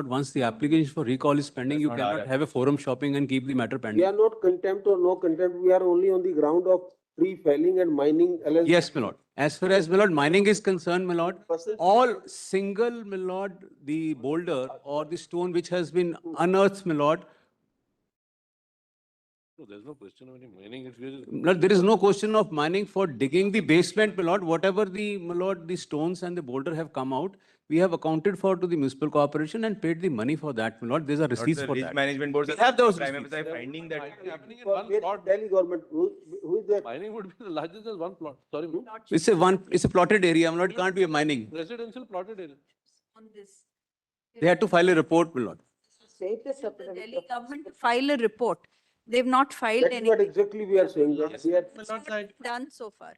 Once the application for recall is pending, you cannot have a forum shopping and keep the matter We pending. are not contempt or no contempt. We are only on the ground of tree felling and mining. Yes, my lord. As far as, my lord, mining is concerned, my lord, all single, my lord, the boulder or the stone which has been unearthed, my lord, No, there's no question of any mining. If you no, there is no question of mining for digging the basement, my lord. Whatever the, my lord, the stones and the boulder have come out, we have accounted for to the municipal corporation and paid the money for that, my lord. There's a receipts for that. Management boards We have those prime receipts. minister finding that. mining happening in For one where plot. Delhi government, who is that? Mining would be the largest as one plot. Sorry, ma'am. It's a plotted area, my lord. It can't be a mining. Residential plotted area. On this. They had to file a report, my lord. State is the Delhi government to file a report. They've not filed That is what anything. exactly we are saying. That we are. It's not done so far.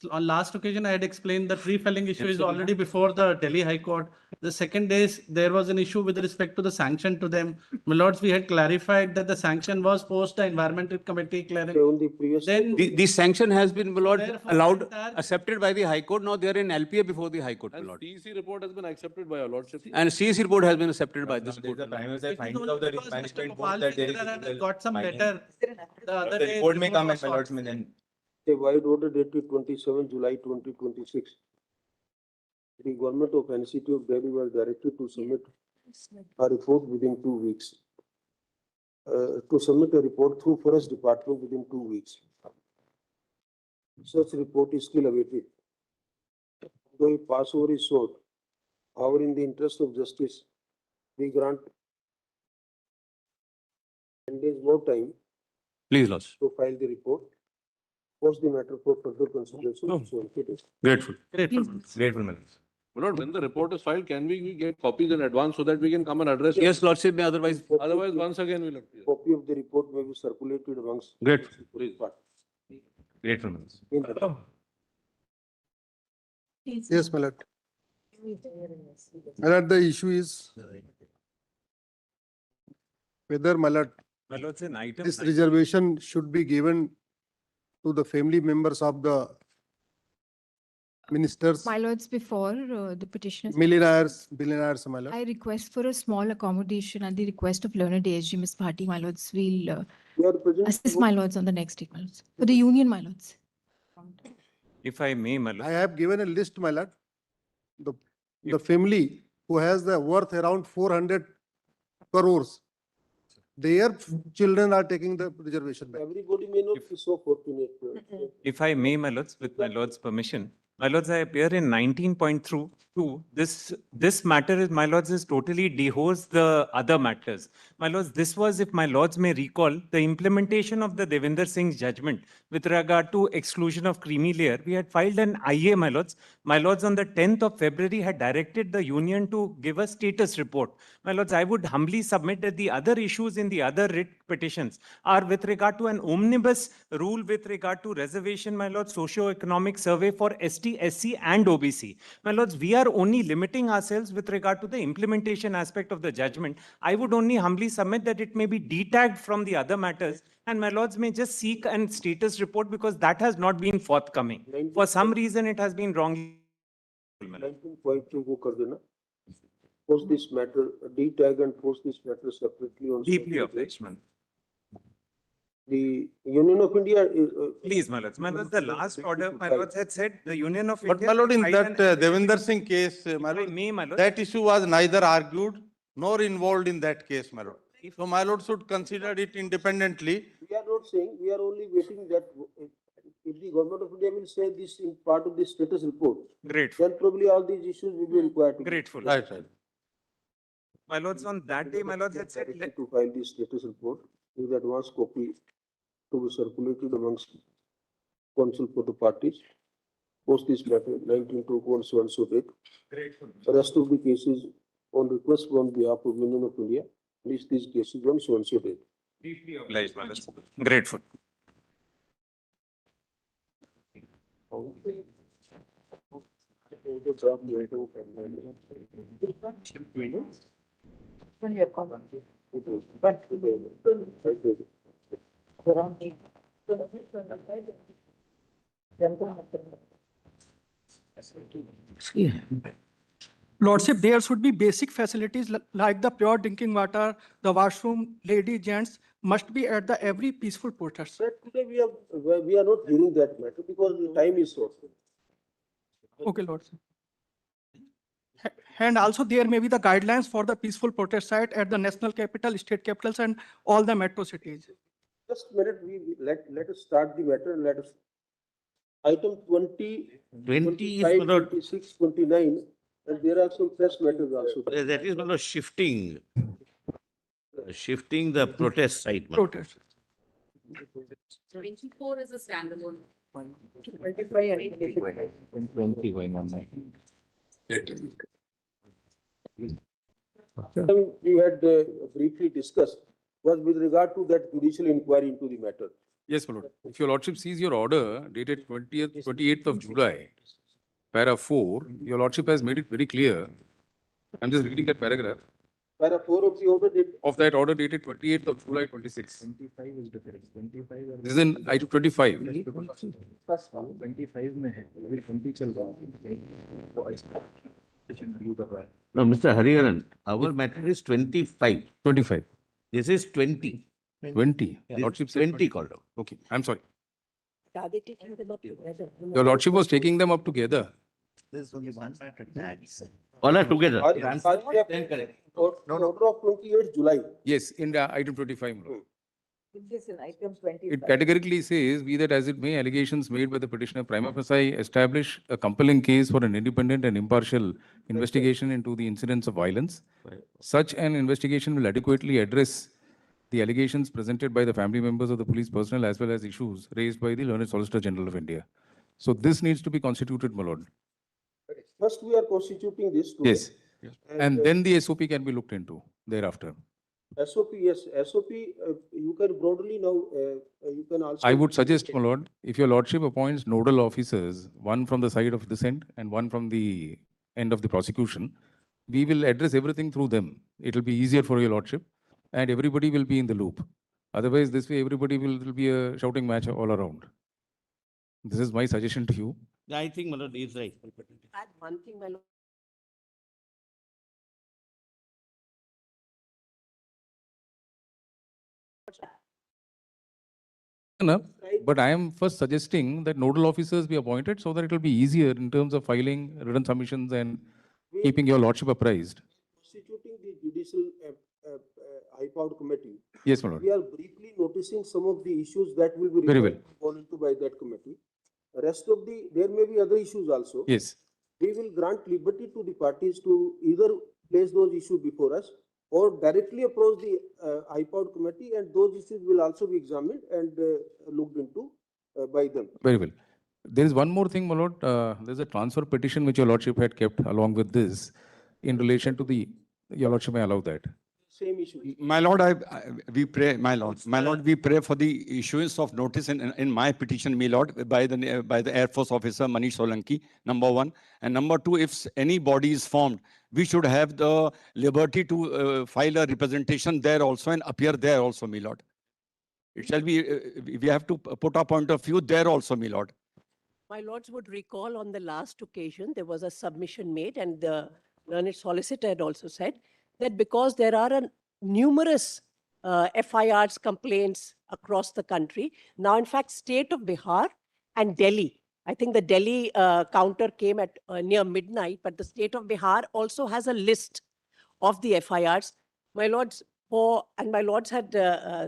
On last occasion, I had explained the tree felling issue is already before the Delhi High Court. The second day, there was an issue with respect to the sanction to them. My lords, we had clarified that the sanction was post the environmental committee clearance. On the previous. Then The sanction has been, my lord, Therefore, allowed, entire- accepted by the High Court. Now they are in LPA before the High Court, my And lord. CEC report has been accepted by your lordship. And CEC report has been accepted by this There's court. the prime minister it is finding only of the because Mr. management Gopal board that there is Sridharan had illegal got some mining. letter. The other The day. report may come was and my lords sought. may then. A wide order dated 27 July 2026. The government of NCT of Delhi was directed to submit a report within 2 weeks. To submit a report through Forest Department within 2 weeks. Such report is still awaited. Though a passover is sought, however, in the interest of justice, we grant 10 days more time Please, lord. to file the report. Post the matter for further consideration. No. So it is. Grateful. Grateful. Grateful, my lords. My lord, when the report is filed, can we get copies in advance so that we can come and address it? Yes, lordship, may otherwise. Otherwise, once again, we'll appear. Copy of the report may be circulated amongst. Grateful. Please. Grateful, my lords. In the- Yes, my lord. My lord, the issue is whether, my lord, My lord, an item. this reservation should be given to the family members of the ministers, My lords, before the petitioners, millionaires, billionaires, my lord. I request for a small accommodation at the request of learned ASG, Ms. Bhati, my lords. We'll We are present. assist my lords on the next take, my lords. For the union, my lords. If I may, my I lord. have given a list, my lord. The family who has the worth around 400 crores, their children are taking the reservation back. Everybody may not be so fortunate. If I may, my lords, with my lord's permission. My lords, I appear in 19.2. This matter is, my lords, is totally dehoes the other matters. My lords, this was, if my lords may recall, the implementation of the Devinder Singh's judgment with regard to exclusion of creamy layer. We had filed an IA, my lords. My lords, on the 10th of February had directed the union to give a status report. My lords, I would humbly submit that the other issues in the other writ petitions are with regard to an omnibus rule with regard to reservation, my lords, socio-economic survey for ST, SC and OBC. My lords, we are only limiting ourselves with regard to the implementation aspect of the judgment. I would only humbly submit that it may be detagged from the other matters and my lords may just seek a status report because that has not been forthcoming. For some reason, it has been wrongly. 19.2 को कर देना. Post this matter, detag and post this matter separately on. Deeply obliged, man. The Union of India is. Please, my lords. My lords, the last order, my lords had said the Union of But India. my lord, in filed that an- Devinder Singh case, my If I lord, may, my lord. that issue was neither argued nor involved in that case, my lord. So my lord should consider it independently. We are not saying, we are only waiting that if the government of India will say this in part of the status report, Grateful. then probably all these issues will be required to. be- Grateful. Right. My lords, on that day, my lords had said, Directed to file the status report with advance copy to be circulated amongst council for the parties. Post this matter 19.2 so and so date. grateful. The rest of the cases on request from behalf of Union of India, list these cases on so and so date. Deeply obliged, my lords. Grateful. Lordship, there should be basic facilities like the pure drinking water, the washroom, ladies, gents must be at the every peaceful protest. But today we are not hearing that matter because the time is short. Okay, Lordship. And also there may be the guidelines for the peaceful protest site at the national capital, state capitals, and all the metro cities. Just a minute, let us start the matter and let us. Item 20, 20 is 25, not- 26, 29, and there are some fresh matters also. That is not shifting the protest site. Madam. Protest. 24 is a standalone. 20 going on. We had briefly discussed was with regard to that judicial inquiry into the matter. Yes, my lord. If your lordship sees your order dated 28th of July, para 4, your lordship has made it very clear. I'm just reading that paragraph Para 4 of the order did. of that order dated 28th of July 26. 25 is different. 25 है. This is in item 25. First one, 25 में है. अभी 20 चल रहा है. वो ऐसा petition कर रहा है. No, Mr. Hariharan, our matter is 25. 25. This is 20. 20. This Lordship said 20 called out. Okay, I'm sorry. Are they taking them up together? Your lordship was taking them up together. There's only one matter. All are together. Order of 28th July. Yes, in the item 25. my lord. This is item 25. It categorically says, be that as it may, allegations made by the petitioner prima facie establish a compelling case for an independent and impartial investigation into the incidents of violence. Such an investigation will adequately address the allegations presented by the family members of the police personnel as well as issues raised by the Learned Solicitor General of India. So this needs to be constituted, my lord. First, we are constituting this. Today. Yes. And then the SOP can be looked into thereafter. SOP, yes, SOP, you can broadly now, you can also. I would suggest, my lord, if your lordship appoints nodal officers, one from the side of this end and one from the end of the prosecution, we will address everything through them. It will be easier for your lordship and everybody will be in the loop. Otherwise, this way everybody will be a shouting match all around. This is my suggestion to you. I think Malad is right. Add one thing, my lord. Enough, but I am first suggesting that nodal officers be appointed so that it will be easier in terms of filing written submissions and keeping your lordship apprised. Constituting the judicial IPOD committee. Yes, my lord. We are briefly noticing some of the issues that will be Very well. gone into by that committee. Rest of there may be other issues also. Yes. We will grant liberty to the parties to either place those issues before us or directly approach the IPOD committee, and those issues will also be examined and looked into by them. Very well. There is one more thing, my lord. There's a transfer petition which your lordship had kept along with this in relation to the, your lordship may allow that. Same issue. My lord, we pray, my lord, we pray for the issuance of notice in my petition, my lord, by the Air Force officer Manish Solanki, number one. And number two, if any body is formed, we should have the liberty to file a representation there also and appear there also, my lord. It shall be, we have to put our point of view there also, my lord. My lords would recall on the last occasion, there was a submission made and the learned solicitor had also said that because there are numerous FIRs, complaints across the country. Now, in fact, state of Bihar and Delhi, I think the Delhi counter came at near midnight, but the state of Bihar also has a list of the FIRs. My lords, my lords had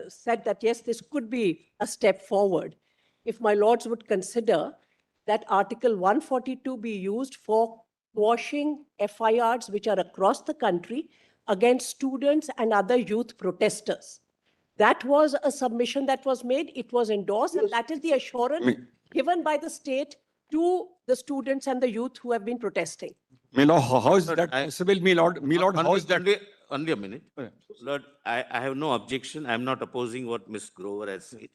said that, yes, this could be a step forward. If my lords would consider that Article 142 be used for quashing FIRs which are across the country against students and other youth protesters. That was a submission that was made, it was endorsed, and that is the assurance given by the state to the students and the youth who have been protesting. My lord, how is that possible, my lord? My lord, how is that? Only a minute. Lord, I have no objection. I am not opposing what Ms. Grover has said.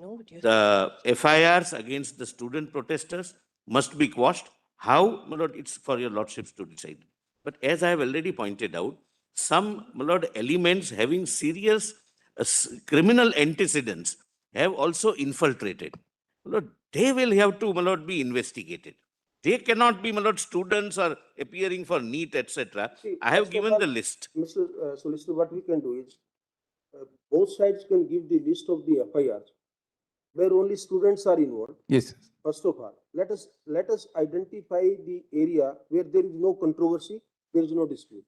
No, but The FIRs against the student protesters must be quashed. How, my lord, it's for your lordships to decide. But as I have already pointed out, some, my lord, elements having serious criminal antecedents have also infiltrated. My lord, they will have to, my lord, be investigated. They cannot be, my lord, students or appearing for NEET, etc. See, I have first of given all, the list. Mr. Solicitor, what we can do is, both sides can give the list of the FIRs where only students are involved. Yes. First of all, let us identify the area where there is no controversy, there is no dispute.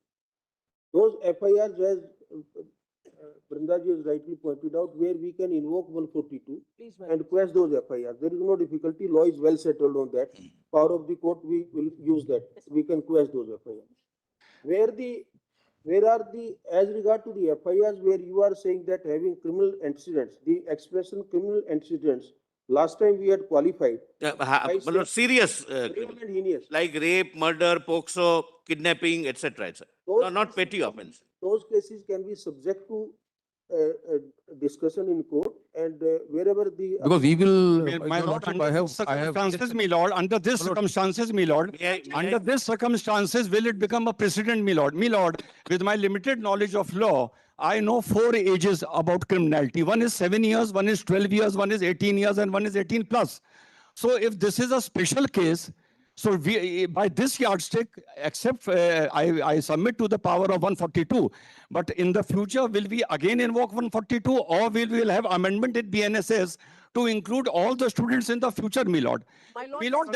Those FIRs, as Brindaji has rightly pointed out, where we can invoke 142 Please, and quash those FIRs. There is no difficulty. Law is well settled on that. Power of the court, we will use that. We can quash those FIRs. Where are the, as regard to the FIRs, where you are saying that having criminal antecedents, the expression criminal antecedents, last time we had qualified. My lord, serious, Grave and heinous. like rape, murder, POXO, kidnapping, etc. etc. No, not petty offense. Those cases can be subject to discussion in court, and wherever the. Because we will. My Your lord, Lordship, under I these have. circumstances, my lord, under these circumstances, my lord, May I- under these circumstances, will it become a precedent, my lord? My lord, with my limited knowledge of law, I know 4 ages about criminality. One is 7 years, one is 12 years, one is 18 years, and one is 18 plus. So if this is a special case, so we, by this yardstick, except I submit to the power of 142, but in the future, will we again invoke 142, or will we have amendment in BNSS to include all the students in the future, my lord? My lord, My lord,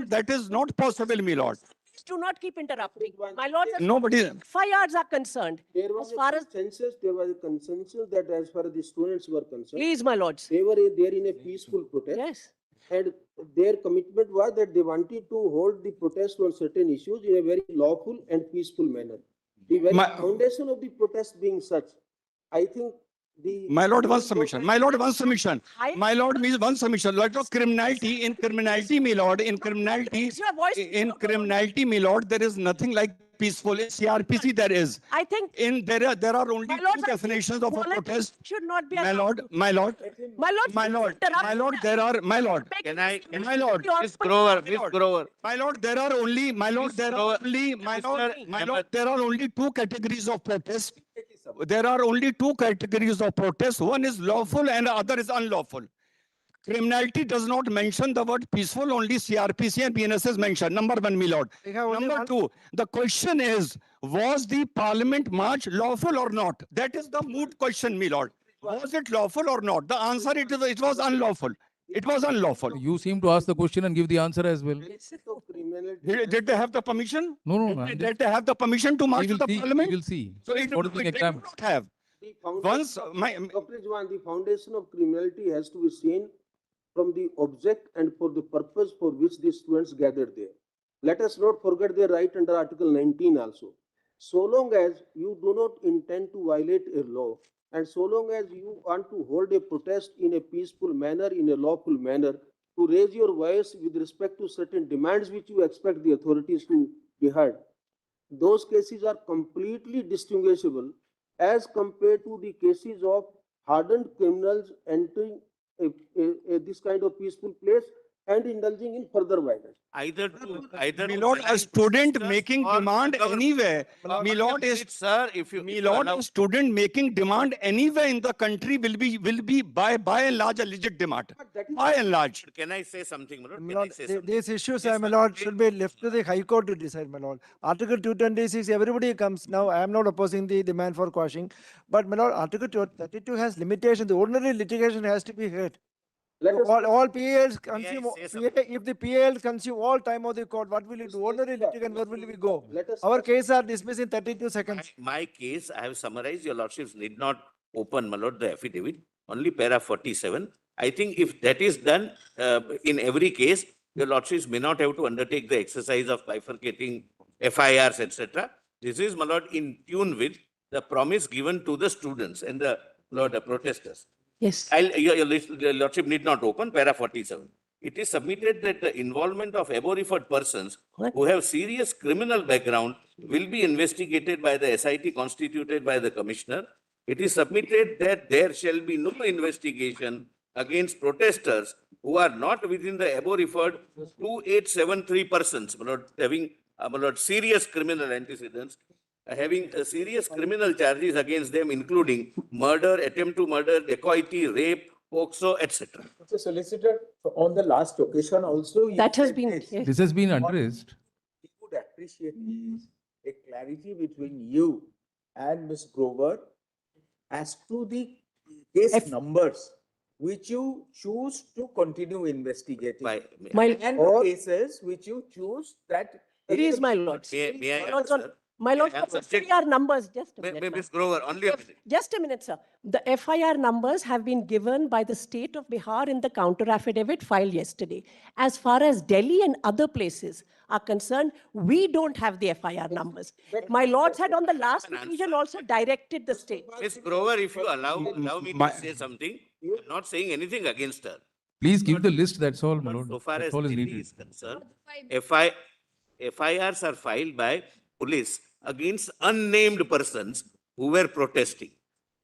that is not possible, my lord. please do not keep interrupting. My lord, as Nobody. FIRs are concerned, There as was a far as, consensus, there was a consensus that as far as the students were concerned, please, my lords. they were there in a peaceful protest. Yes. And their commitment was that they wanted to hold the protest on certain issues in a very lawful and peaceful manner. The very foundation of the protest being such, I think the. My lord, one submission. My lord, one submission. I- My lord means one submission. Like of criminality, in criminality, my lord, in criminality, Raise your voice. in criminality, my lord, there is nothing like peaceful. In CRPC, there is. I think, There are only my two lords, I think definitions of a politics protest. should not be My allowed. lord, my lord, My lord, my lord, my lord, there are, my lord, Can I, my lord, Miss Grover, Miss Grover. my lord, there are only, my lord, there are only, my lord, my lord, there are only two categories of protest. There are only two categories of protest. One is lawful and the other is unlawful. Criminality does not mention the word peaceful, only CRPC and BNSS mention. Number one, my lord. Number two, the question is, was the parliament march lawful or not? That is the moot question, my lord. Was it lawful or not? The answer, it was unlawful. It was unlawful. You seem to ask the question and give the answer as well. Did they have the permission? No. Did they have the permission to march to the parliament? We will see. So it What is being they did examined? not have. The foundation- Once my Dr. Jwan, the foundation of criminality has to be seen from the object and for the purpose for which the students gathered there. Let us not forget their right under Article 19 also. So long as you do not intend to violate a law, and so long as you want to hold a protest in a peaceful manner, in a lawful manner, to raise your voice with respect to certain demands which you expect the authorities to be heard, those cases are completely distinguishable as compared to the cases of hardened criminals entering this kind of peaceful place and indulging in further violence. Either to, either. My to lord, a penalize student officers making or demand government. anywhere. My lord is, Sir, if you. my if you lord, allow- a student making demand anywhere in the country will be by and large a legit demand. By and large. Can I say something, my lord? My Can I lord, say something? these issues, Yes, my sir. lord, should be left to the High Court to decide, my lord. Article 226, everybody comes now. I am not opposing the demand for quashing, but my lord, Article 32 has limitation. The ordinary litigation has to be heard. Let us. All PALs consume, say something? if the PALs consume all time of the court, what will you do? Ordinary litigation, where will we go? Let us. Our case are dismissed in 32 seconds. My case, I have summarized, your lordships need not open, my lord, the affidavit, only para 47. I think if that is done in every case, your lordships may not have to undertake the exercise of bifurcating FIRs, etc. This is, my lord, in tune with the promise given to the students and the, lord, the protesters. Yes. Your lordship need not open para 47. It is submitted that the involvement of above referred persons who have serious criminal background will be investigated by the SIT constituted by the commissioner. It is submitted that there shall be no investigation against protesters who are not within the above referred 2873 persons, my lord, having my lord, serious criminal antecedents, having serious criminal charges against them, including murder, attempt to murder, dacoity, rape, POCSO, etc. Mr. Solicitor, on the last occasion also. you That has said been, this. yes. This has been What addressed. we would appreciate is a clarity between you and Ms. Grover as to the case If- numbers which you choose to continue investigating. My- And or- cases which you choose that. Please, my lords. May I My lords, answer? my lords, I am the subject- FIR numbers, just a minute. Ms. ma'am. Grover, only a minute. Just a minute, sir. The FIR numbers have been given by the state of Bihar in the counter affidavit filed yesterday. As far as Delhi and other places are concerned, we don't have the FIR numbers. My lords had on the last occasion also directed the state. Ms. Grover, if you allow me my- to say something, I'm not saying anything against her. Please give the list, that's all, my But lord. so far That's as all is Delhi needed. is concerned, FIRs are filed by police against unnamed persons who were protesting.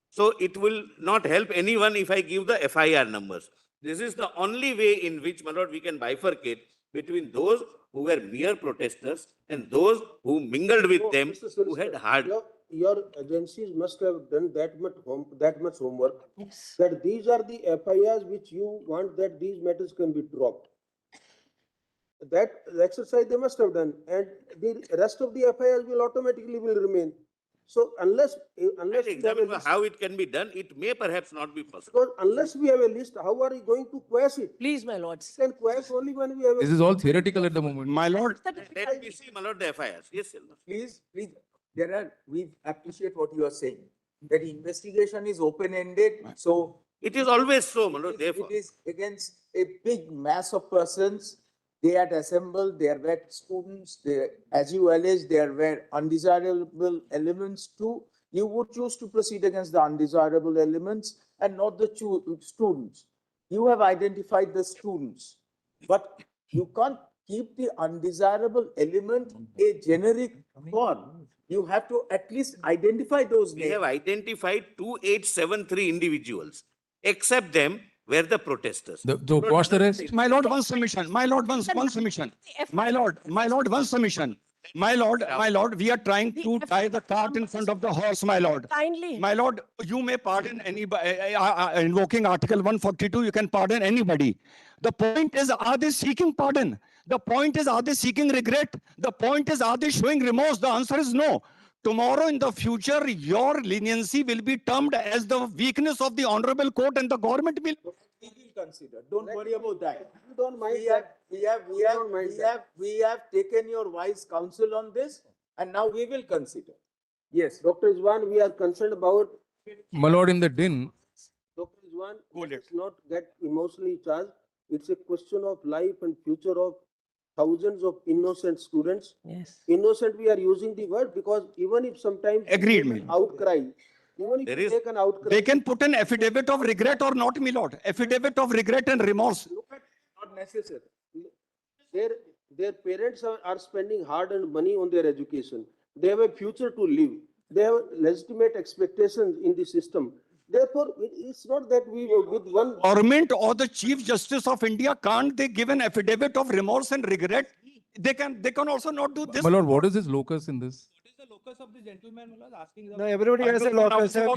So it will not help anyone if I give the FIR numbers. This is the only way in which, my lord, we can bifurcate between those who were mere protesters and those who mingled with So, them, Mr. who had Solicitor, hard. Your agencies must have done that much homework, Yes. that these are the FIRs which you want that these matters can be dropped. That exercise they must have done, and the rest of the FIRs will automatically remain. So unless we have a Examine list, how it can be done, it may perhaps not be possible. because unless we have a list, how are you going to quash it? Please, my lords. You can quash only when we have a. This is all theoretical at the moment. My lord, Let me see, my lord, the FIRs. Yes, sir. Please, we appreciate what you are saying, that investigation is open-ended, so. It is always so, my lord, It therefore. is against a big mass of persons. They had assembled, there were students, as you alleged, there were undesirable elements too. You would choose to proceed against the undesirable elements and not the students. You have identified the students, but you can't keep the undesirable element a generic form. You have to at least identify those We names. have identified 2873 individuals, except them were the protesters. Wash the rest. my lord, one submission, my lord, one submission. My lord, one submission. My lord, we are trying to tie the cart in front of the horse, my lord. Kindly. My lord, you may pardon anybody, invoking Article 142, you can pardon anybody. The point is, are they seeking pardon? The point is, are they seeking regret? The point is, are they showing remorse? The answer is no. Tomorrow in the future, your leniency will be termed as the weakness of the honorable court and the government will. We will consider, don't worry about that. You don't mind We have, that. don't mind that. we have taken your wise counsel on this, and now we will consider. Yes, Dr. Izwan, we are concerned about, My lord, in the din, Dr. Izwan, Hold it. let's not get emotionally charged. It's a question of life and future of thousands of innocent students. Yes. Innocent, we are using the word because even if sometimes. Agreed, you me. take an outcry, even if There you is- take an outcry. They can put an affidavit of regret or not, my lord. Affidavit of regret and remorse. Look at, not necessary. Their parents are spending hard-earned money on their education. They have a future to live. They have legitimate expectations in the system. Therefore, it's not that we were with one. Government or the Chief Justice of India, can't they give an affidavit of remorse and regret? They can also not do this. my lord, what is this locus in this? No, everybody has a locus. sir.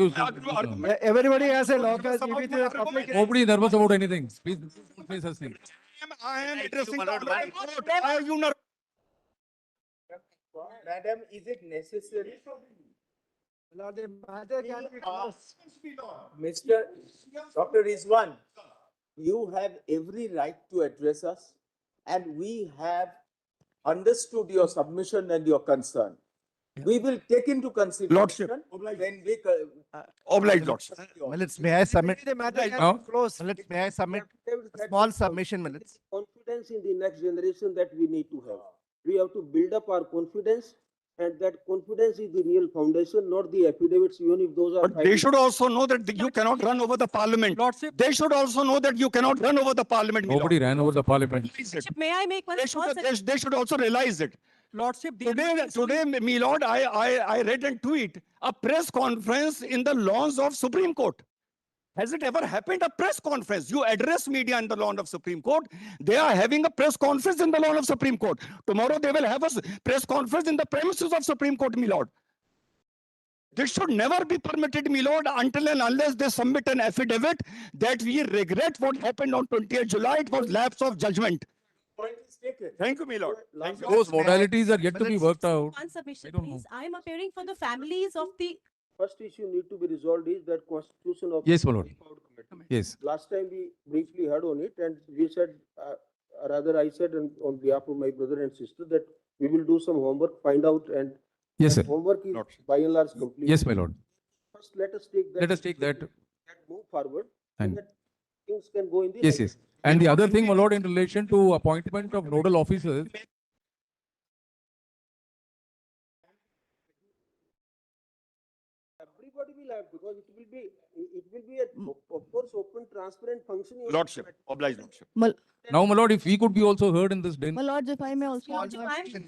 Everybody has a locus. If it is a public. Nobody nervous about anything. Please, don't say such thing. I am addressing my the lord, honorable court. Why are you not? Madam, is it necessary? Lord, the matter can be closed. Mr. Dr. Rizwan, you have every right to address us, and we have understood your submission and your concern. We will take into consideration. Lordship. When we. Obliged, Lordship. Minutes, may I submit? The matter can Now- be closed. Minutes, may I submit a That- small submission, minutes? Confidence in the next generation that we need to have. We have to build up our confidence, and that confidence is the real foundation, not the affidavits, even if those are. But they should also know that you cannot run over the parliament. They should also know that you cannot run over the parliament. my Nobody lord. ran over the parliament. May I make one small suggestion? They should also realize it. Lordship, Today, my lord, I read and tweet a press conference in the lawns of Supreme Court. Has it ever happened? A press conference. You address media in the lawn of Supreme Court. They are having a press conference in the lawn of Supreme Court. Tomorrow they will have a press conference in the premises of Supreme Court, my lord. This should never be permitted, my lord, until and unless they submit an affidavit that we regret what happened on 20th July. It was lapse of judgment. Point is taken. Thank you, my lord. Thank you. Those modalities are yet to be worked out. One submission, don't please. I am appearing for the families of the First issue need to be resolved is that constitution of. Yes, my lord. High Court Committee. Yes. Last time we briefly heard on it and we said, rather I said on behalf of my brother and sister that we will do some homework, find out and. Yes, that sir. Homework is Lordship. by and large complete. Yes, my lord. First, let us take that. Let us take that. Move forward. And- So that things can go in the. Yes, right yes. And the other thing, my lord, in relation to appointment of nodal officers, Everybody will have, because it will be a, of course, open, transparent functioning. of the Lordship, committee. oblige lordship. now, my lord, if we could be also heard in this den. My lords, if I may also. I'm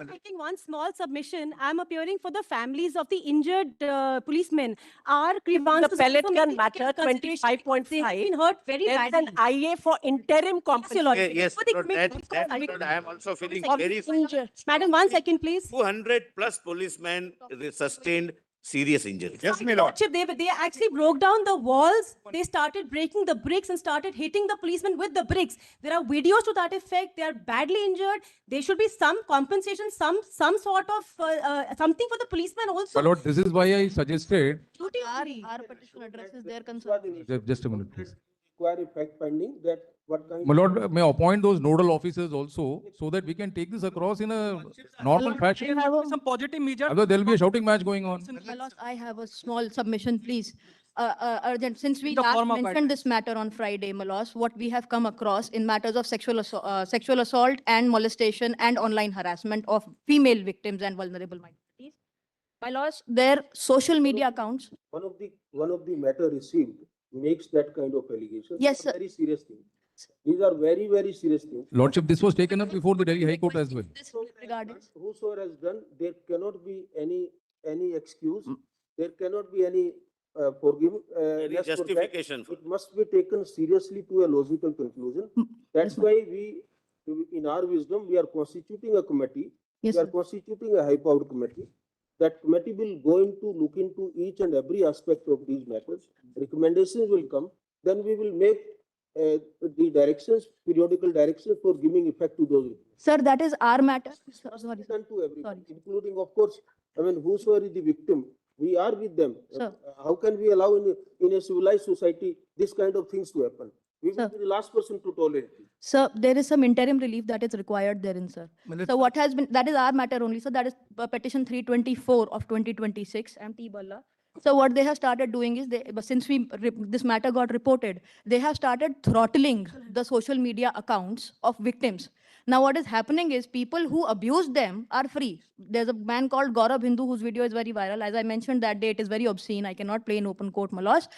making one small submission. I'm appearing for the families of the injured policemen. Our grievances. The pellet also gun made matter, into consideration. 25.5. They've been hurt very There's badly. an IA for interim compensation. Yes, For the Lord, committee, Lord, I am also feeling Of very. injured. Madam, 1 second, please. 200 plus policemen sustained serious injuries. Yes, my lord. Lordship, they actually broke down the walls. They started breaking the bricks and started hitting the policemen with the bricks. There are videos to that effect. They are badly injured. There should be some compensation, some sort of something for the policemen also. My lord, this is why I suggested, Our petition addresses their concern. just a minute, please. Require a fact finding that what kind. My lord, may appoint those nodal officers also so that we can take this across in a normal fashion. Some positive measures. Otherwise, there will be a shouting match going on. My lords, I have a small submission, please. Urgent, since we last mentioned this matter on Friday, my lords, what we have come across in matters of sexual assault and molestation and online harassment of female victims and vulnerable minorities. My lords, their social media accounts. One of the matter received makes that kind of allegation. Yes, These are sir. very serious things. These are very, very serious things. Lordship, this was taken up before the Delhi High Court as well. This regarding. Whosoever has done, there cannot be any excuse. There cannot be any Any justification for It must be taken seriously to a logical conclusion. That's why we, in our wisdom, we are constituting a committee. Yes, We are sir. constituting a high-powered committee. That committee will go look into each and every aspect of these matters. Recommendations will come. Then we will make the directions, periodical directions for giving effect to those. Sir, that is our matter. Sorry, sir. Done to everyone, Sorry. including, of course, I mean, whosoever is the victim, we are with them. Sir. How can we allow in a civilized society this kind of things to happen? We will Sir. be the last person to tolerate it. Sir, there is some interim relief that is required therein, sir. So what has been, that is our matter only, so that is petition 324 of 2026, I'm T. Balla. So what they have started doing is, since this matter got reported, they have started throttling the social media accounts of victims. Now what is happening is people who abuse them are free. There's a man called Gaurav Hindu whose video is very viral. As I mentioned that day, it is very obscene. I cannot play in open court, my laws.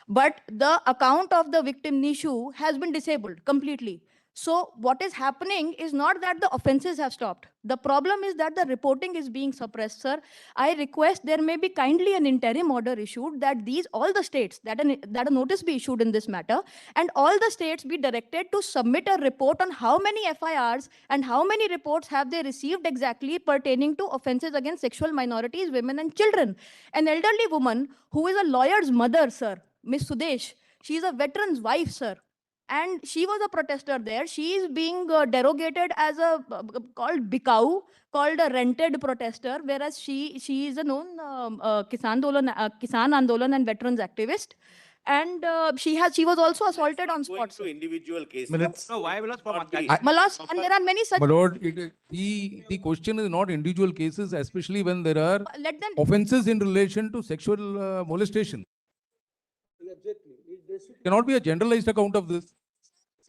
But the account of the victim Nishu has been disabled completely. So what is happening is not that the offenses have stopped. The problem is that the reporting is being suppressed, sir. I request there may be kindly an interim order issued that all the states, that a notice be issued in this matter, and all the states be directed to submit a report on how many FIRs and how many reports have they received exactly pertaining to offenses against sexual minorities, women and children. An elderly woman who is a lawyer's mother, sir, Miss Sudesh, she is a veteran's wife, sir. And she was a protester there. She is being derogated as called Bikau, called a rented protester, whereas she is a known Kisan Andolan and veterans activist. And she was also assaulted on spot. to individual cases. No, why will Malas, and there are many such. My lord, the question is not individual cases, especially when there are Let them. offenses in relation to sexual molestation. Exactly. They should- Cannot be a generalized account of this.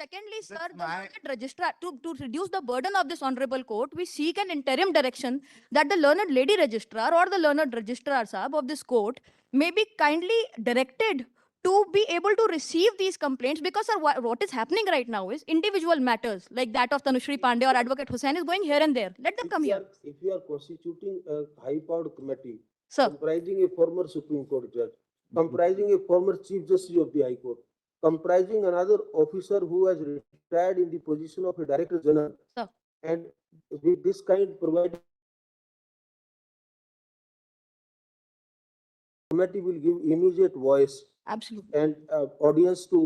Secondly, sir, the learned registrar, to reduce the burden of this honorable court, we seek an interim direction that the learned lady registrar or the learned registrar sahab of this court may be kindly directed to be able to receive these complaints, because sir, what is happening right now is individual matters like that of Tanushri Pandey or Advocate Hussain is going here and there. Let them come here. If we are constituting a high-powered committee Sir, comprising a former Supreme Court judge, comprising a former Chief Justice of the High Court, comprising another officer who has retired in the position of a Director General, Sir. and with this kind providing committee will give immediate voice Absolutely. and audience to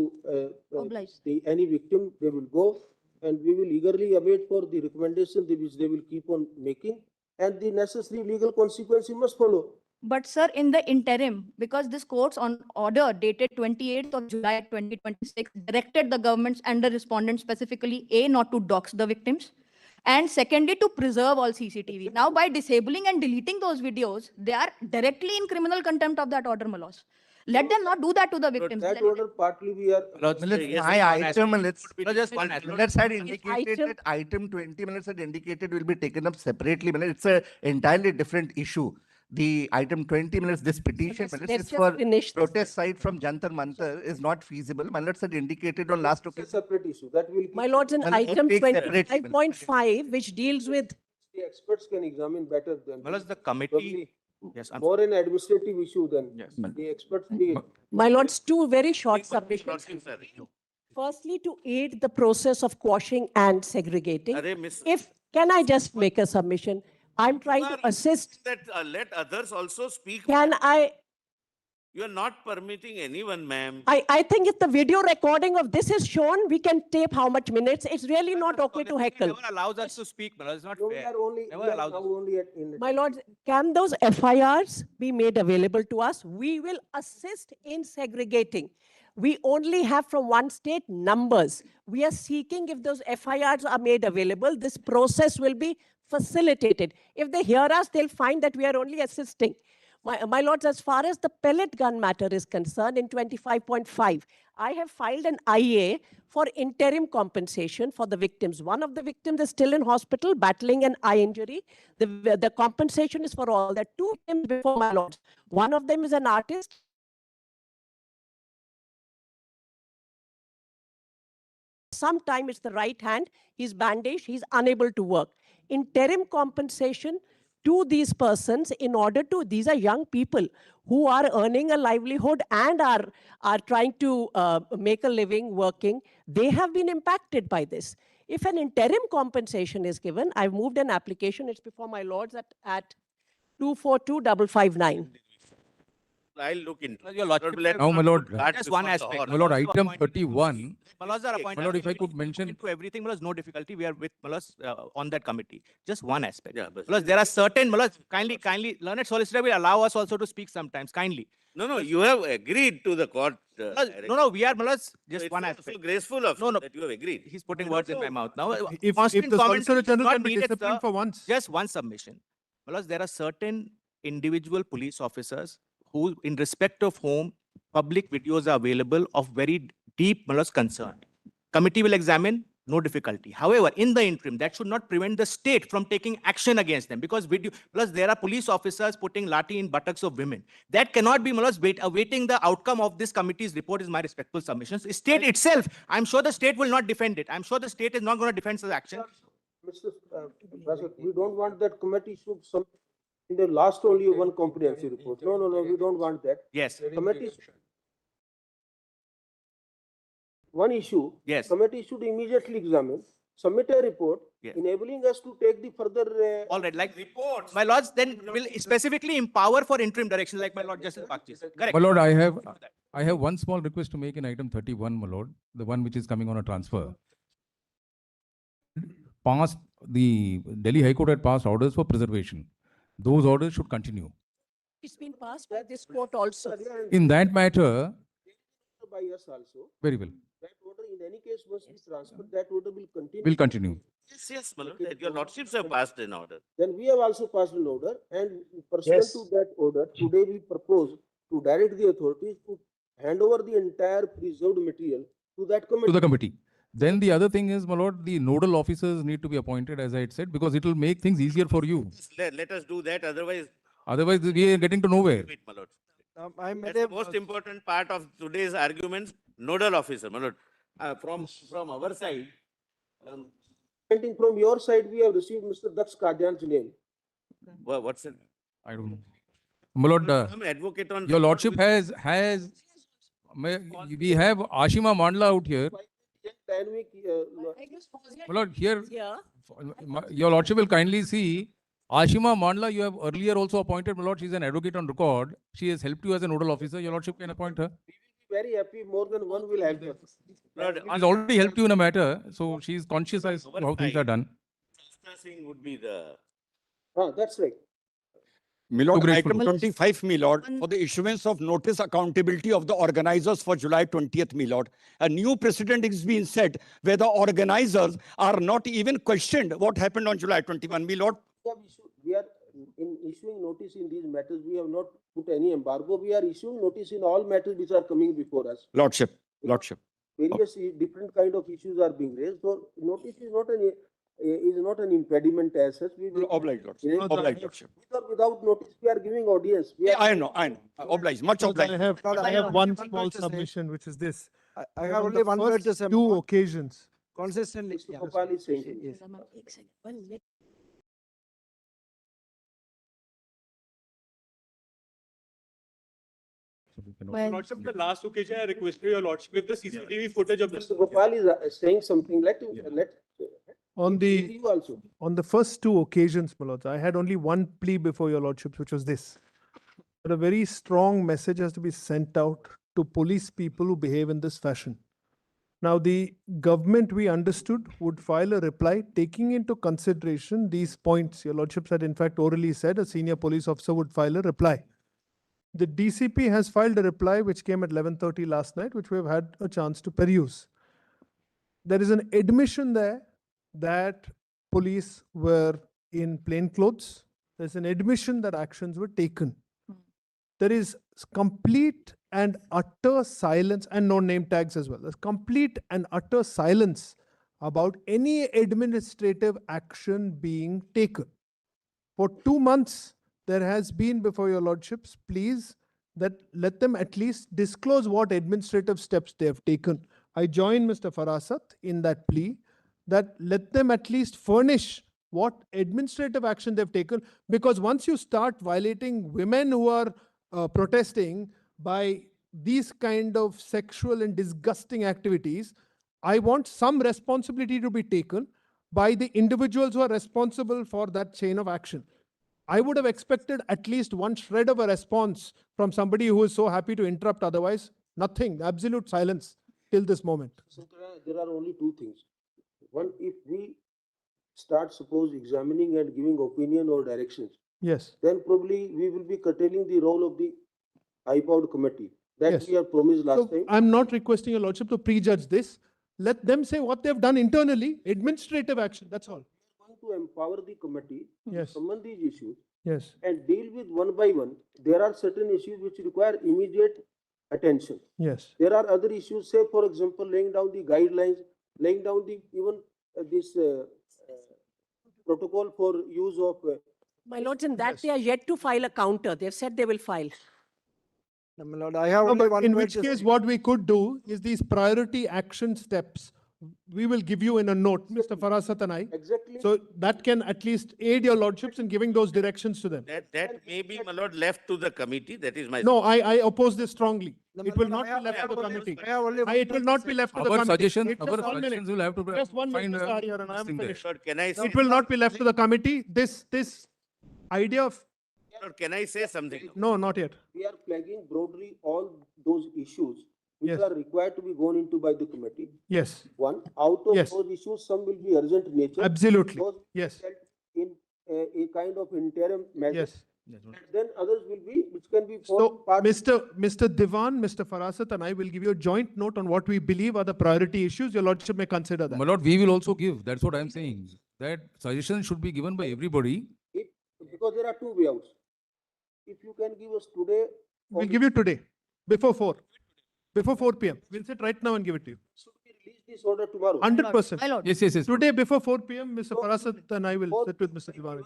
Oblige. any victim. They will go, and we will eagerly await for the recommendation which they will keep on making, and the necessary legal consequences must follow. But sir, in the interim, because this court's on order dated 28th of July 2026 directed the governments and the respondents specifically, A, not to dox the victims, and secondly, to preserve all CCTV. Now, by disabling and deleting those videos, they are directly in criminal contempt of that order, Malos. Let them not do that to the victims. That Let- order partly we are. My item, let's, just one one minutes had His indicated item- that item 20 minutes had indicated will be taken up separately. It's a entirely different issue. The item 20 minutes, this petition, let's is just for finish this. protest site from Jantar Mantar is not feasible. Minutes had indicated on last It's a occasion. separate issue that will. My lords, in Well, let's item take separately, 25.5, which deals with The experts can examine better than. The committee, Probably yes, more an administrative issue than. Yes. The experts, the. my lords, two very short submissions. Lordship, sir. Firstly, to aid the process of quashing and segregating. Arey, Miss- If, can I just make a submission? I'm trying to Sir, assist. That, let others also speak. Can I, You are not permitting anyone, ma'am. I think if the video recording of this is shown, we can tape how much minutes. It's really not okay to heckle. Never allows us to speak, Malos. It's not No, we fair. are only, Never we are allows now us. only at. In. My lords, can those FIRs be made available to us? We will assist in segregating. We only have from one state numbers. We are seeking if those FIRs are made available, this process will be facilitated. If they hear us, they'll find that we are only assisting. My lords, as far as the pellet gun matter is concerned, in 25.5, I have filed an IA for interim compensation for the victims. One of the victims is still in hospital battling an eye injury. The compensation is for all. There are two victims before my lords. One of them is an artist. Sometime it's the right hand, he's bandaged, he's unable to work. Interim compensation to these persons in order to, these are young people who are earning a livelihood and are trying to make a living working. They have been impacted by this. If an interim compensation is given, I've moved an application, it's before my lords at 242559. I'll look into. Your lordship, Let Now, my not lord, put cart just one before the aspect. horse. My lord, Malos, item appointed 31, Malos are appointed. my lord, if I could mention, Into everything, Malos, no difficulty. We are with Malos on that committee. Just one aspect. Yeah, but- Malos, there are certain, Malos, kindly, learned solicitor will allow us also to speak sometimes, kindly. No, you have agreed to the court. Malos, no, we are, Malos, So just it's one so aspect. graceful of No, you no. that you have agreed. He's putting words in my mouth now. If Constant the comment Solicitor is General not can be needed, disciplined sir. for once. Just one submission. Malos, there are certain individual police officers who, in respect of whom public videos are available of very deep Malos concern. Committee will examine, no difficulty. However, in the interim, that should not prevent the state from taking action against them because video, plus there are police officers putting lathi in buttocks of women. That cannot be Malos awaiting the outcome of this committee's report is my respectful submissions. State itself, I'm sure the state will not defend it. I'm sure the state is not going to defend such action. Mr. Prasad, we don't want that committee should some, in the last only one comprehensive report. No, we don't want that. Yes. Committee. One issue. Yes. Committee should immediately examine, submit a report, Yes. enabling us to take the further. All right, like reports. My lords then will specifically empower for interim direction, like my lord Justice Bakchi said. Correct. my lord, I have one small request to make in item 31, my lord, the one which is coming on a transfer. The Delhi High Court had passed orders for preservation. Those orders should continue. It's been passed by this court also. In that matter, By us also. very well, That order in any case must be transferred. That order will continue. will continue. Yes, my lord, that your lordships have passed an order. Then we have also passed an order and pursuant Yes. to that order, today we propose to direct the authorities to hand over the entire preserved material to that committee. To the committee. Then the other thing is, my lord, the nodal officers need to be appointed, as I had said, because it will make things easier for you. Let us do that, otherwise, Otherwise, we are getting to nowhere. wait, my lord. I made That's a, the most important part of today's arguments, nodal officer, my lord. From our side, Pending from your side, we have received Mr. Daksh Kadian's name. what's it? I don't know. My lord, Some advocate on. your lordship we have Ashima Mandla out here. Dynamic, My lord, here, Here. your lordship will kindly see Ashima Mandla, you have earlier also appointed, my lord, she's an advocate on record. She has helped you as a nodal officer. Your lordship can appoint her. Very happy, more than one will help us. Lord, She's already helped you in a matter, so she's conscious as to how things are done. Shasta Singh would be the. That's right. Milord, grateful. item 25, Milord, One- for the issuance of notice accountability of the organizers for July 20th, Milord. A new precedent is being set where the organizers are not even questioned what happened on July 21, Milord. We are in issuing notice in these matters. We have not put any embargo. We are issuing notice in all matters which are coming before us. Lordship, Lordship. Various different kind of issues are being raised. So notice is not an impediment as such. We will Oblige, Lordship. Oblige, Lordship. With or without notice, we are giving audience. We are, I know. Oblige, much oblige. I have one small submission, which is this. I have only one word to say. Two occasions. Consistently. Mr. Gopal is saying. Yes. Well, Lordship, the last occasion I requested your lordship with the CCTV footage of this. Mr. Gopal is saying something. Let On you also. on the first two occasions, my lords, I had only one plea before your lordships, which was this. That a very strong message has to be sent out to police people who behave in this fashion. Now, the government, we understood, would file a reply taking into consideration these points. Your lordships had in fact orally said a senior police officer would file a reply. The DCP has filed a reply which came at 11:30 last night, which we have had a chance to peruse. There is an admission there that police were in plain clothes. There's an admission that actions were taken. There is complete and utter silence, and no name tags as well. There's complete and utter silence about any administrative action being taken. For 2 months, there has been before your lordships, please, that let them at least disclose what administrative steps they have taken. I join Mr. Farasat in that plea that let them at least furnish what administrative action they've taken, because once you start violating women who are protesting by these kind of sexual and disgusting activities, I want some responsibility to be taken by the individuals who are responsible for that chain of action. I would have expected at least one shred of a response from somebody who is so happy to interrupt. Otherwise, nothing, absolute silence till this moment. There are only two things. One, if we start, suppose, examining and giving opinion or directions, Yes. then probably we will be curtailing the role of the iPod committee that Yes. we have promised last So time. I'm not requesting your lordship to prejudge this. Let them say what they've done internally, administrative action, that's all. We are going to empower the committee to Yes. summon these issues Yes, and deal with one by one. There are certain issues which require immediate attention. yes. There are other issues, say for example, laying down the guidelines, laying down the even this protocol for use of. My lords, in that they are yet to file a counter. They've said they will file. No, my lord, I have No, only but one in word which to case, say. what we could do is these priority action steps, we will give you in a note, Mr. Farasat and I. Exactly. So that can at least aid your lordships in giving those directions to them. That may be, my lord, left to the committee. That is my. No, I oppose this strongly. No, It my will lord, not be left to the committee. I have only one It will word to not say. be left to the Our committee. suggestion, Just our one minute. suggestions will have to Just 1 minute, find Mr. Hariharan, I this am thing there. finished. Lord, can I say? It will not be left to the committee. This idea of, Lord, can I say something? no, not yet. We are flagging broadly all those issues which Yes. are required to be gone into by the committee. Yes, One, out of Yes. those issues, some will be urgent in nature. absolutely. Those will be Yes, dealt in a kind of interim measure. yes. And then others will be, which can be. So, formed part- Mr. Diwan, Mr. Farasat and I will give you a joint note on what we believe are the priority issues. Your lordship may consider that. My lord, we will also give. That's what I'm saying. That suggestions should be given by everybody. If, because there are two way outs. If you can give us today. We'll give you today, before 4. Before 4 p.m. We'll sit right now and give it to you. Should we release this order tomorrow? 100%. My lord. Yes, yes, yes. Today, before 4 p.m., Mr. Farasat and I will Both- sit with Mr. Diwan.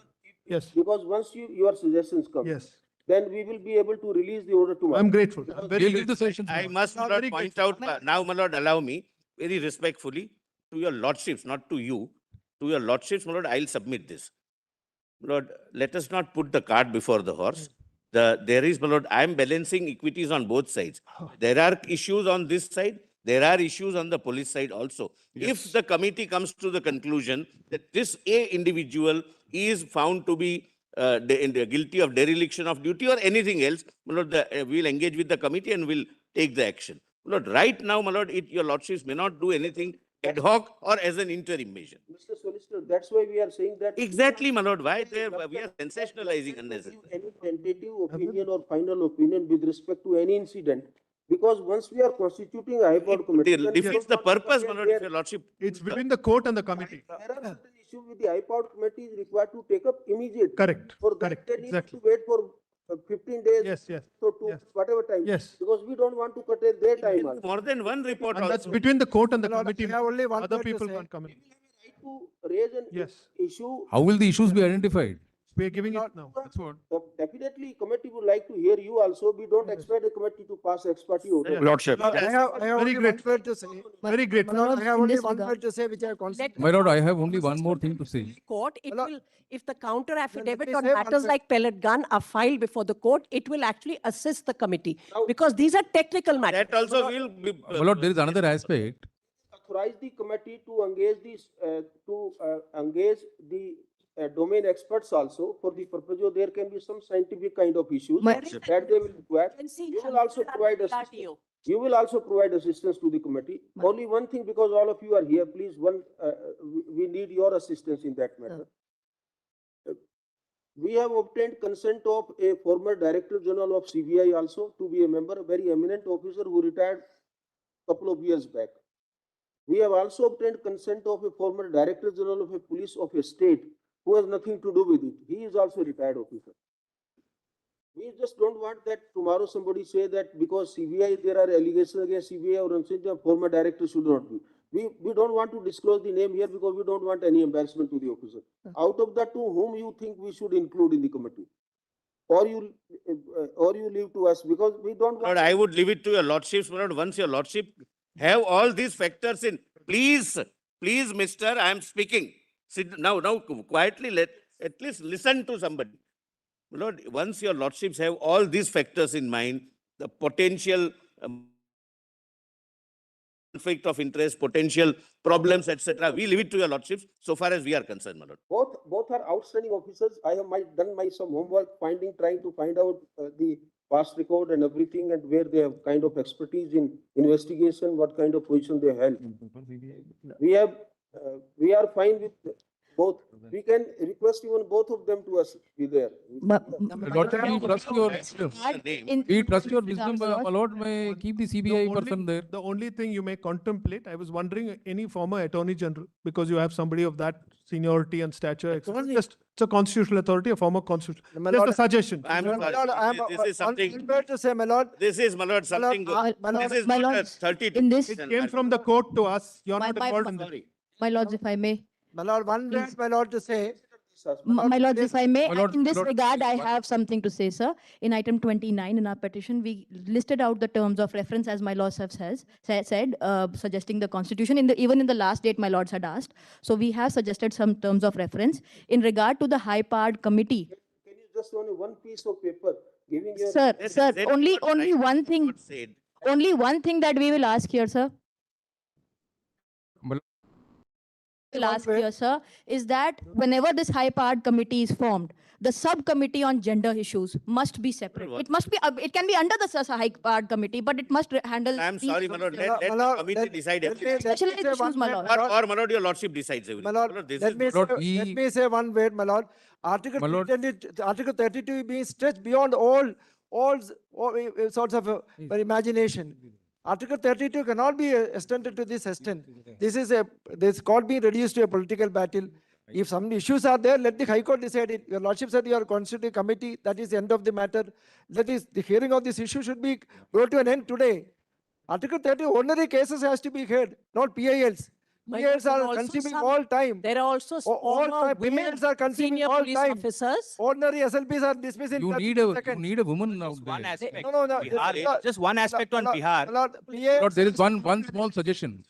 Yes, Because once your suggestions come. yes. Then we will be able to release the order tomorrow. I'm grateful. I'm very We'll grateful. give the suggestions. I now. must, my lord, very point grateful. out, now, my lord, allow me, very respectfully, to your lordships, not to you, to your lordships, my lord, I'll submit this. My lord, let us not put the cart before the horse. There is, my lord, I am balancing equities on both sides. There are issues on this side, there are issues on the police side also. If the committee comes to the conclusion that this A individual is found to be guilty of dereliction of duty or anything else, my lord, we'll engage with the committee and we'll take the action. My lord, right now, my lord, your lordships may not do anything ad hoc or as an interim measure. Mr. Solicitor, that's why we are saying that. Exactly, my lord. Why we are sensationalizing Give unnecessarily. any tentative opinion or final opinion with respect to any incident, because once we are constituting a high court committee. It then we defeats don't the want to purpose, my forget lord, if there- your lordship. It's between the court and the committee. There are certain issues with the high court committee is required to take up immediately. Correct, For that, correct, they need exactly. to wait for 15 days. Yes, yes, So to yes. whatever time. Yes. Because we don't want to curtail their time also. More than one report And that's also. between the court and the My lord, committee. I have only one Other word to people say. can't come in. To raise an Yes. issue. How will the issues be identified? We are giving it now. That's what. Definitely, committee would like to hear you also. We don't expect the committee to pass ex parte order. Lordship. I have Very only great. one word to say. Very great. My lord, I have In only this one regard- word to say, which I have considered. My lord, I have only one more thing to say. Court, it My lord- will, if the counter affidavit me on say one matters thing. like pellet gun are filed before the court, it will actually assist the committee, because these are technical matters. That also will be. My lord, there is another aspect. Authorize the committee to engage the domain experts also for the purpose of there can be some scientific kind of issues My- that they will require. Agency You will has also done provide the assistance. RTO. You will also provide assistance to the committee. Only one thing, because all of you are here, please, we need your assistance in that matter. We have obtained consent of a former Director General of CBI also to be a member, a very eminent officer who retired couple of years back. We have also obtained consent of a former Director General of a police of a state who has nothing to do with it. He is also a retired officer. We just don't want that tomorrow somebody say that because CBI, there are allegations against CBI or something, former director should not be. We don't want to disclose the name here because we don't want any embarrassment to the officer. Out of the two, whom you think we should include in the committee? Or you leave to us, because we don't want. Lord, I would leave it to your lordships, my lord. Once your lordship have all these factors in, please, mister, I am speaking. Sit now, quietly, at least listen to somebody. My lord, once your lordships have all these factors in mind, the potential conflict of interest, potential problems, etc., we leave it to your lordships so far as we are concerned, my lord. Both are outstanding officers. I have done some homework, trying to find out the past record and everything, and where they have kind of expertise in investigation, what kind of position they held. We are fine with both. We can request even both of them to us be there. Lordship, we trust your wisdom. We trust your wisdom, my lord, may keep the CBI person there. The only thing you may contemplate, I was wondering, any former attorney general, because you have somebody of that seniority and stature. Just, it's a constitutional authority, a former constitutional. My Just lord, a suggestion. I'm My sorry. lord, I have This is something. one word to say, my lord. This is, my lord, something. my lord, This is my not a lords, 32. in this- It came from the court to us. You're not involved in that. Sorry. My lords, if I may. My lord, one word, my lord, to say. My lords, if I may, My lord- in this my lord- regard, I have something to say, sir. In item 29 in our petition, we listed out the terms of reference, as my lords have said, suggesting the constitution. Even in the last date, my lords had asked. So we have suggested some terms of reference. In regard to the high-powered committee, Can you just only one piece of paper giving your. sir, That is only what I one thing, said. only one thing that we will ask here, sir. Will ask here, sir, is that whenever this high-powered committee is formed, the subcommittee on gender issues must be separate. What? It must be, it can be under the high-powered committee, but it must handle. I'm these sorry, my lord, My let the lord, committee decide let everything. me Specialized say one issues, my word, lord. my lord. Or, my lord, your lordship decides everything. My lord, this let is me Lord, say, let me say one word, my lord. Article My lord- 320 Article 32 being stretched beyond all sorts of imagination. Article 32 cannot be extended to this extent. This can't be reduced to a political battle. If some issues are there, let the High Court decide it. Your Lordship said you are constituting committee. That is the end of the matter. That is, the hearing of this issue should be brought to an end today. Article 30, ordinary cases has to be heard, not PILs. My PILs lord, there are also consuming some- all time. There are also All former time women PILs are consuming senior all police time. officers. Ordinary SLPs are dismissed in You 30 need a seconds. woman out One there. aspect. No, Bihar, just one aspect on Bihar. Lord, there is one small suggestion.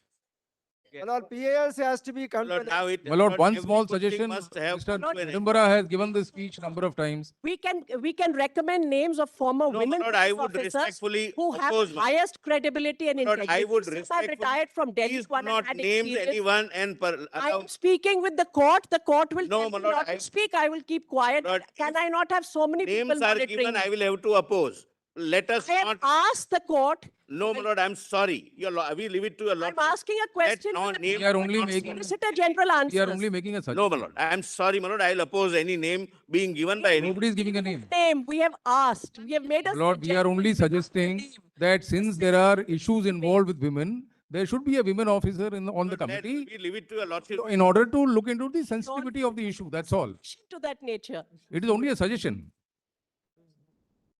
My lord, PAS has to be My lord, confidential. now it. My lord, one every small good thing suggestion, must have Mr. consequence. Chidambara has given this speech number of times. We can recommend names of former No, my women lord, I police would officers respectfully who have oppose, my highest credibility and lord, I integrity. would Some have respectfully. retired from Delhi, Please do one not had names experience. anyone and I allow. am speaking with the court. The court will No, tell my me lord, not to speak. I will keep quiet. Lord, Can I not have so many people names are monitoring given, me? I will have to oppose. Let us I have not. asked the court. No, my lord, I'm sorry. We leave it to your lord. I'm asking a question. No, to name. We are only not making, Solicitor General answers. we are only making a No, suggestion. my lord, I'm sorry, my lord, I'll oppose any name being given by any. Nobody is giving a name. Name. We have asked. We have made a Lord, we are only suggesting that since there are issues involved with women, there should be a women officer on the committee We leave it to your lordship. in order to look into the sensitivity of the issue. That's all. to that nature. It is only a suggestion.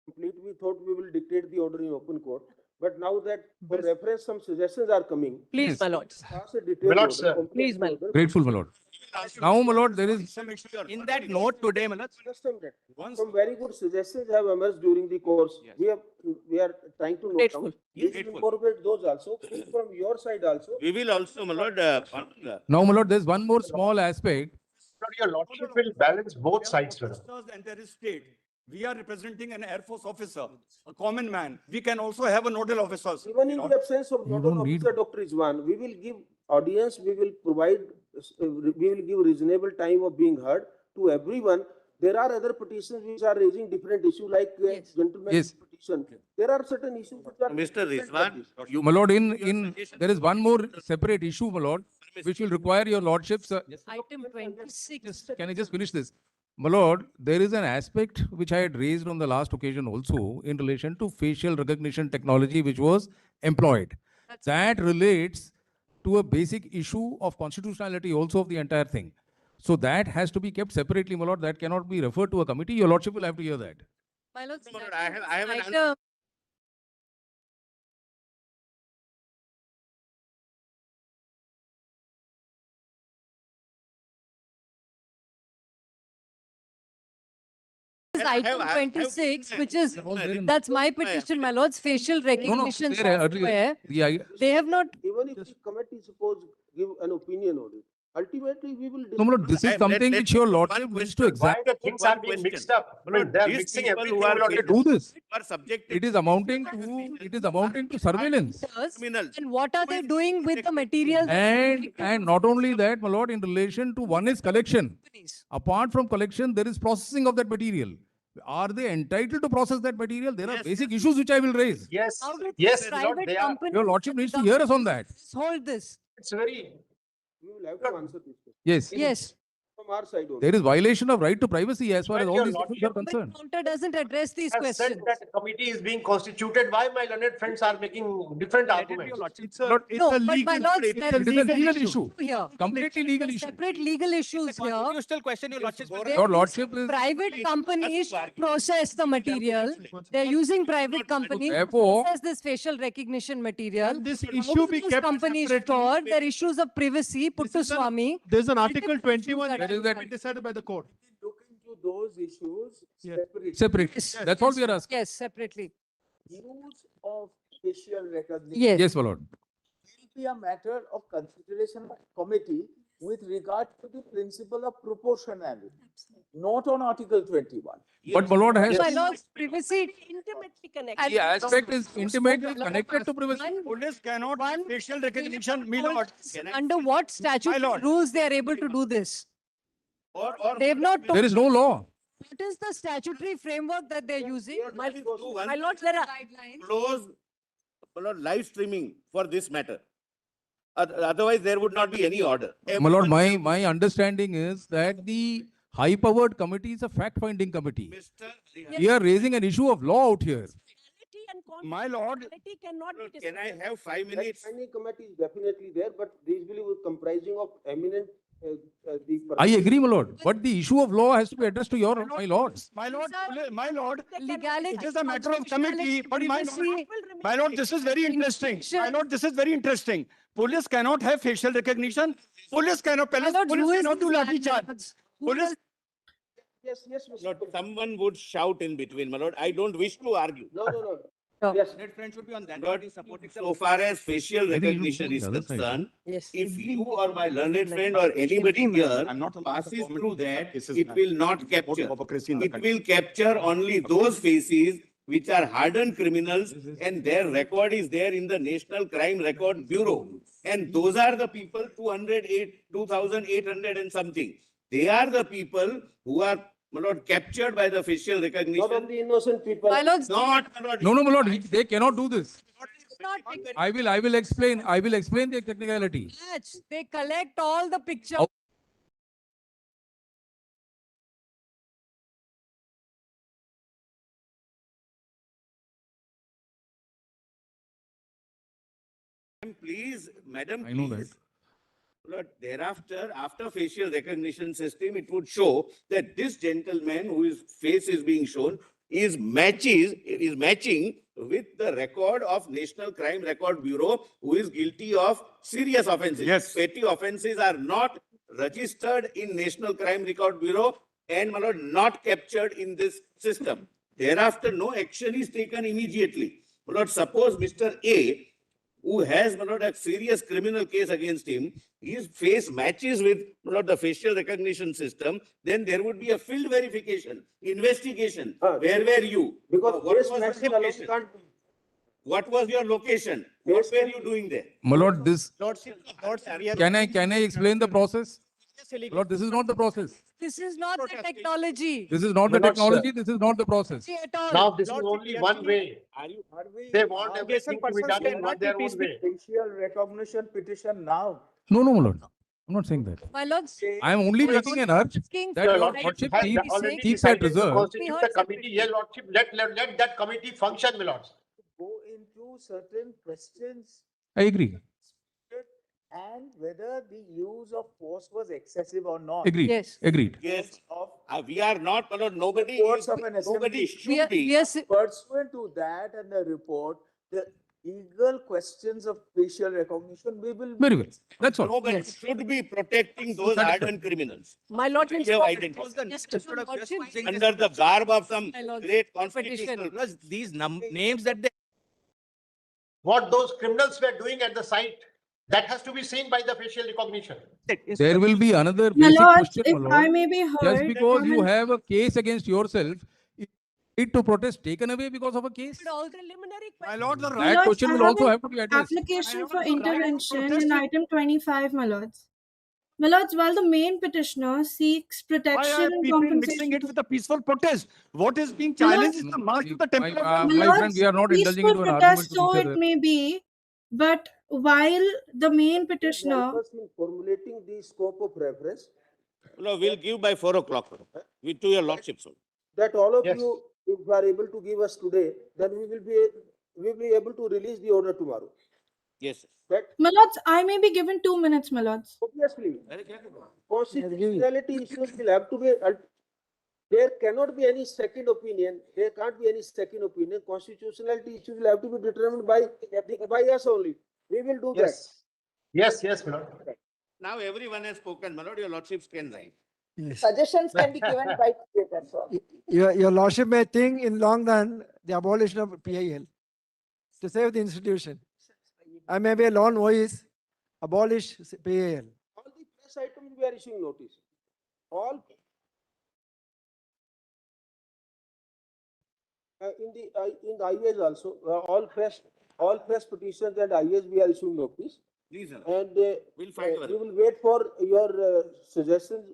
Complete, we thought we will dictate the order in open court, but now that for reference, some suggestions are coming. Please, my lords. Pass a detailed order, complete Please, the my order. Grateful, my lord. Now, my lord, there is In that note today, some very good suggestions have emerged during the course. We are trying to note down. We will incorporate those also. From your side also. We will also, my lord, now, my lord, there's one more small aspect. Your lordship will balance both sides. And there is state. We are representing an Air Force officer, a common man. We can also have a nodal officer. Even in the absence of nodal officer, Dr. Rizwan, we will give audience, we will provide, we will give reasonable time of being heard to everyone. There are other petitions which are raising different issues like gentleman's petition. There are certain issues which are. Mr. Rizwan, you. My lord, there is one more separate issue, my lord, which will require your lordship's. Item 26. Can I just finish this? My lord, there is an aspect which I had raised on the last occasion also in relation to facial recognition technology which was employed. That relates to a basic issue of constitutionality also of the entire thing. So that has to be kept separately, my lord. That cannot be referred to a committee. Your lordship will have to hear that. My lords, No, my lord, I have an answer. item is item 26, which is, that's my petition, my lords, facial recognition software. They have not. Even if the committee suppose give an opinion on it, ultimately we will. No, my lord, this is something which your lordship wishes to examine. The things are being mixed up. I mean, they are mixing everything. Who are Do this. subjected. It is amounting to surveillance. And what are they doing with the materials? And not only that, my lord, in relation to one is collection. Apart from collection, there is processing of that material. Are they entitled to process that material? There are basic issues which I will raise. Yes, How do yes, private Lord, they are. companies Your lordship needs to hear us on that. hold this? It's very. We will have to answer this question Yes. Yes. from our side only. There is violation of right to privacy as far as all Your these issues are concerned. Counter doesn't address these Has said questions. that a committee is being constituted. Why my learned friends are making different arguments? No, but my lords, there It is a legal issue. here. Completely legal issue. Separate legal issues here. question, your lordship. Your lordship is. Private companies process the material. They're using private companies to Therefore- process this facial recognition material. This How issue do be those kept companies separately. store their issues of privacy, Puttu Swami? There's an Article 21 There that is is that- decided by the court. Look into those issues Yes. separately. Separate. That's all we are asking. Yes, separately. Use of facial recognition. Yes. Yes, my lord. Will be a matter of consideration by committee with regard to the principle of proportionality, not on Article 21. But my lord has. My lords, privacy intimately connected. The aspect is intimately connected to privacy. Police cannot One- facial recognition, my lord. Under what statutory lord. rules they are able to do this? Or They've not. There is no law. What is the statutory framework that they're using? My My lords, there are. close, my lord, live streaming for this matter. Otherwise, there would not be any order. My lord, my understanding is that the high-powered committee is a fact-finding committee. Mr. We are raising an issue of law out here. My lord. Cannot be Can I have 5 minutes? Fact-finding committee is definitely there, but these will be comprising of eminent, I agree, my lord. But the issue of law has to be addressed to my lords. My lord, my lord, legality. it is a matter of committee, but privacy. my lord, this is very interesting. My lord, this is very interesting. Police cannot have facial recognition. Police cannot, My lords, who police is cannot do this lathi charge. landlords? Police, yes, Mr. Lord, someone would shout in between, my lord. I don't wish to argue. No. Yes. So far as facial I think you should recognition go on is the other side. concerned, Yes. if you or my learned friend or anybody here passes through that, it will not capture. It will capture only those faces which are hardened criminals and their record is there in the National Crime Record Bureau. And those are the people 2,800 and something. They are the people who are not captured by the facial recognition. Not only innocent people. My lords, Not, my lord, No, no, my lord, they cannot do this. not I will explain the technicality. match. They collect all the pictures. Oh. Please, madam, I know please. But thereafter, after facial recognition system, it would show that this gentleman whose face is being shown is matching with the record of National Crime Record Bureau, who is guilty of serious offenses. Yes. Petty offenses are not registered in National Crime Record Bureau and my lord, not captured in this system. Thereafter, no action is taken immediately. My lord, suppose Mr. A, who has my lord, a serious criminal case against him, his face matches with my lord, the facial recognition system, then there would be a field verification, investigation. Where were you? Because What face was matching your alone location? can't. What was your location? What were you doing there? My lord, this, Lordship, can I explain the process? My lord, this is not the process. This is not the technology. This is not the technology, this is not the process. At all. Now, this is only one way. They want everything to be done in their own way. Facial recognition petition now. No, no, my lord. I'm not saying that. My lords. I am only making an urge Asking that for your like lordship Has keep already keep that decided to reserve. constitute heard a committee. Yes, Lordship, let that committee function, my lords. Go into certain questions I agree. and whether the use of force was excessive or not. Agreed. Yes. Agreed. yes, Of we are not, my lord, nobody, Reports of an nobody assembly. should be. Yes. pursuant to that and the report, the legal questions of facial recognition, we will. Very well. That's all. Nobody Yes. should be protecting those Satisfied. hardened criminals. My lord, We have identified lordship. under the garb of some My lord, great petition. constitutional. These names that they What those criminals were doing at the site, that has to be seen by the facial recognition. There will be another My basic lords, question, if my I lord. may be Just heard. because you I'm an- have a case against yourself, is it to protest taken away because of a case? All preliminary My lord, the My That lords, question I will have also an have to be addressed. application for right to intervention protest in it. item 25, my lords. My lords, while the main petitioner seeks Why protection are and people mixing compensation. it with a peaceful protest? What is being My challenged is lords, the march to the My, temple. my my friend, lords, we are not indulging peaceful into an protest, argument with so each it other. may be, but while the main petitioner, Help us in formulating the scope of reference, No, we'll give by 4 o'clock, to your lordship, sir. that all of Yes. you, if you are able to give us today, then we will be able to release the order tomorrow. Yes, sir. That my lords, I may be given 2 minutes, my lords. obviously, constitutionality issues will have to be, there cannot be any second opinion, there can't be any second opinion. Constitutionality issues will have to be determined by us only. We will do that. Yes, my lord. Now everyone has spoken, my lord, your lordships can write. Suggestions can be given by, that's all. Your lordship may think in long run, the abolition of PIL to save the institution. I may be a lone voice, abolish PIL. All the press items we are issuing notice. All in the IAs also, all press petitions and IAs we are issuing notice. Please, sir. And We'll find we will wait for your suggestions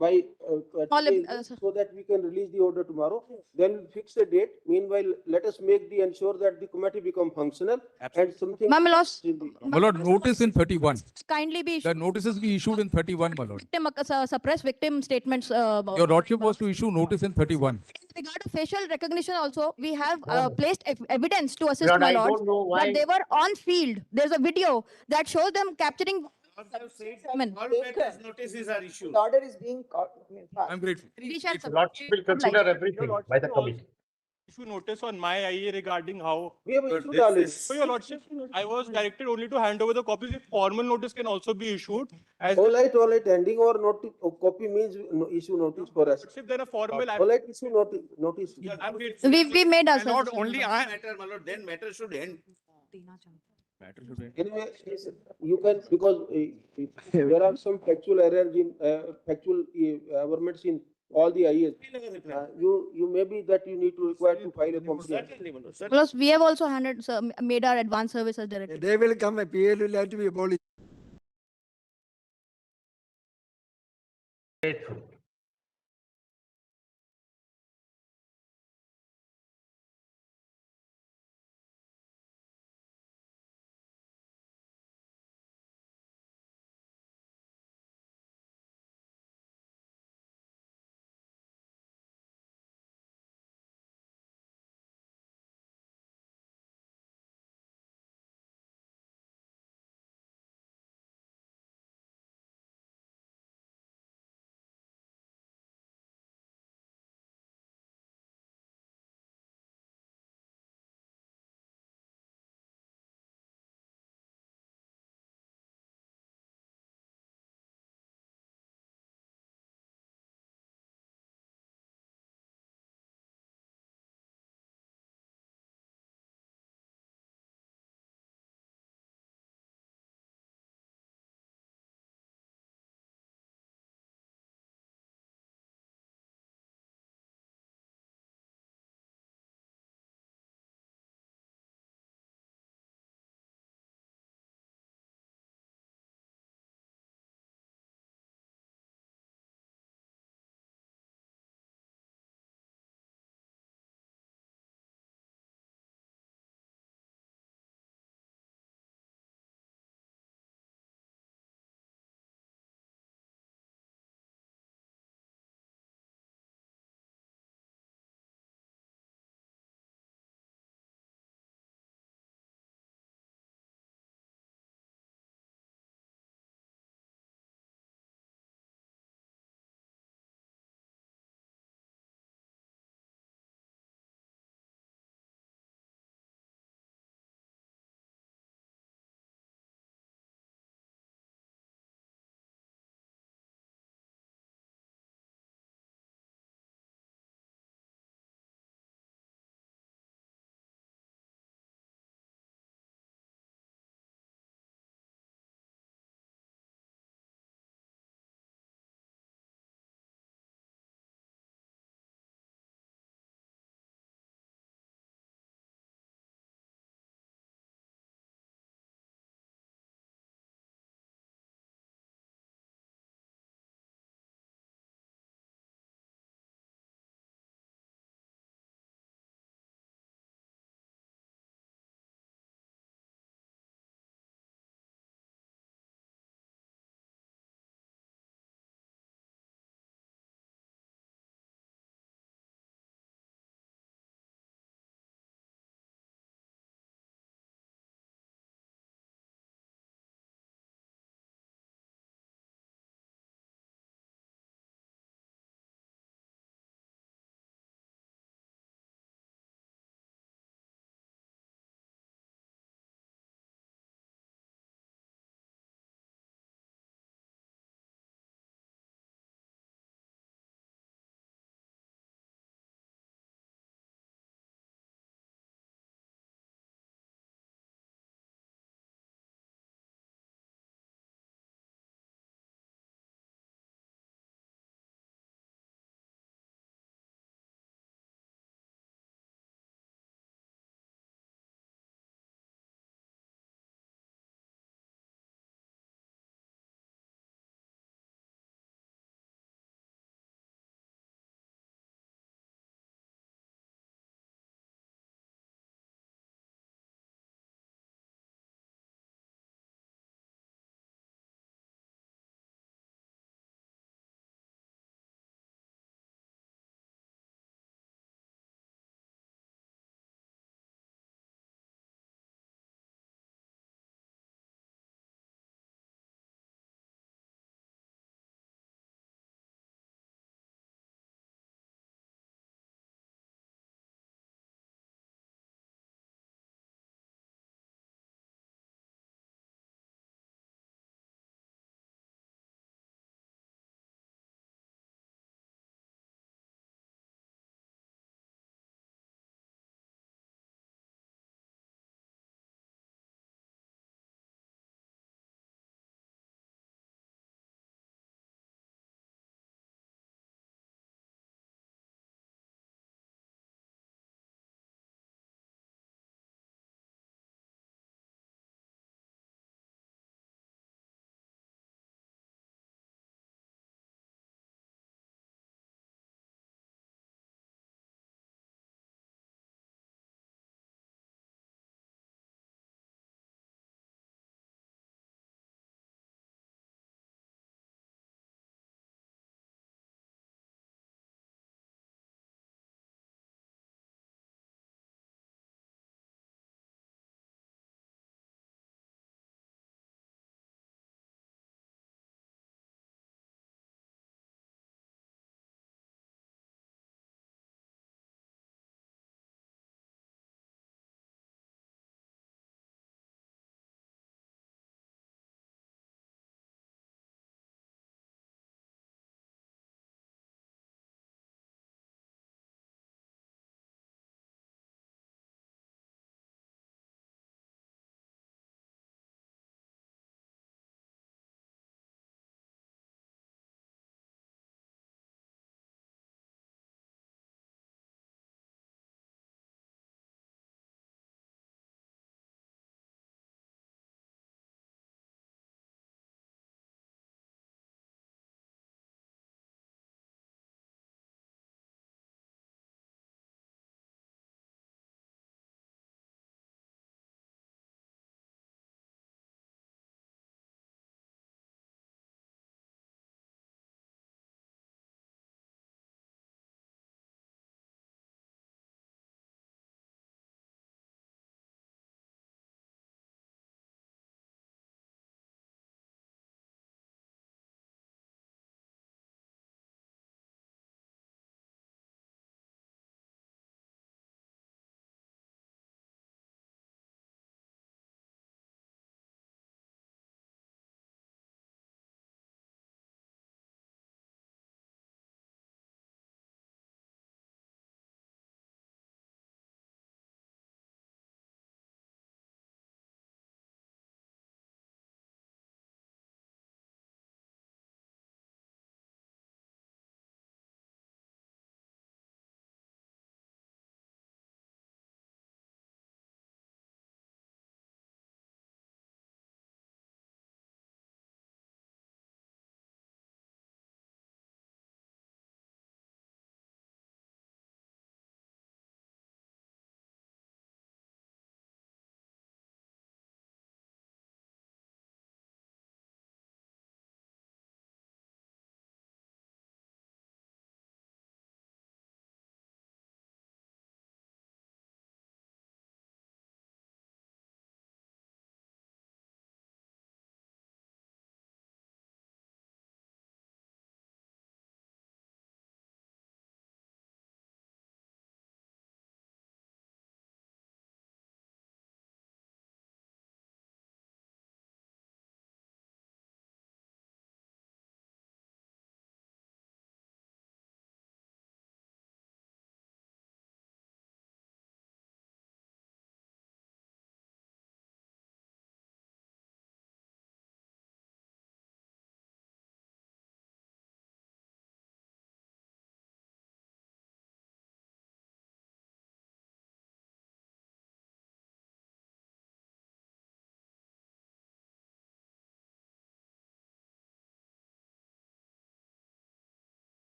by All, today, sir. so that we can release the order tomorrow. Then we'll fix the date. Meanwhile, let us ensure that the committee become functional and something. My lords, My lord, notice in 31. kindly be The notices be issued in 31, my lord. suppress victim statements. Your lordship was to issue notice in 31. In regard to facial recognition also, we have placed evidence to assist Lord, my I lords don't know why. that they were on field. There's a video that shows them capturing. Women. All matters notices are issued. Order is being called. I'm grateful. We shall Lordship will consider everything by the committee. issue notice on my IE regarding how. We have issued already. So your lordship, I was directed only to hand over the copies. If formal notice can also be issued as. All right, handing over notice, copy means issue notice for us. Lordship, then a formal. All right, issue notice. I'm grateful. We made our. My lord, only I. Matter, my lord, then matter should end. Anyway, you can, because there are some factual errors in, factual aberrations in all the IAs. You may be that you need to require to file a complaint. Certainly, my lord, certainly. Plus, we have also made our advance services directly. They will come, a PL will have to be abolished.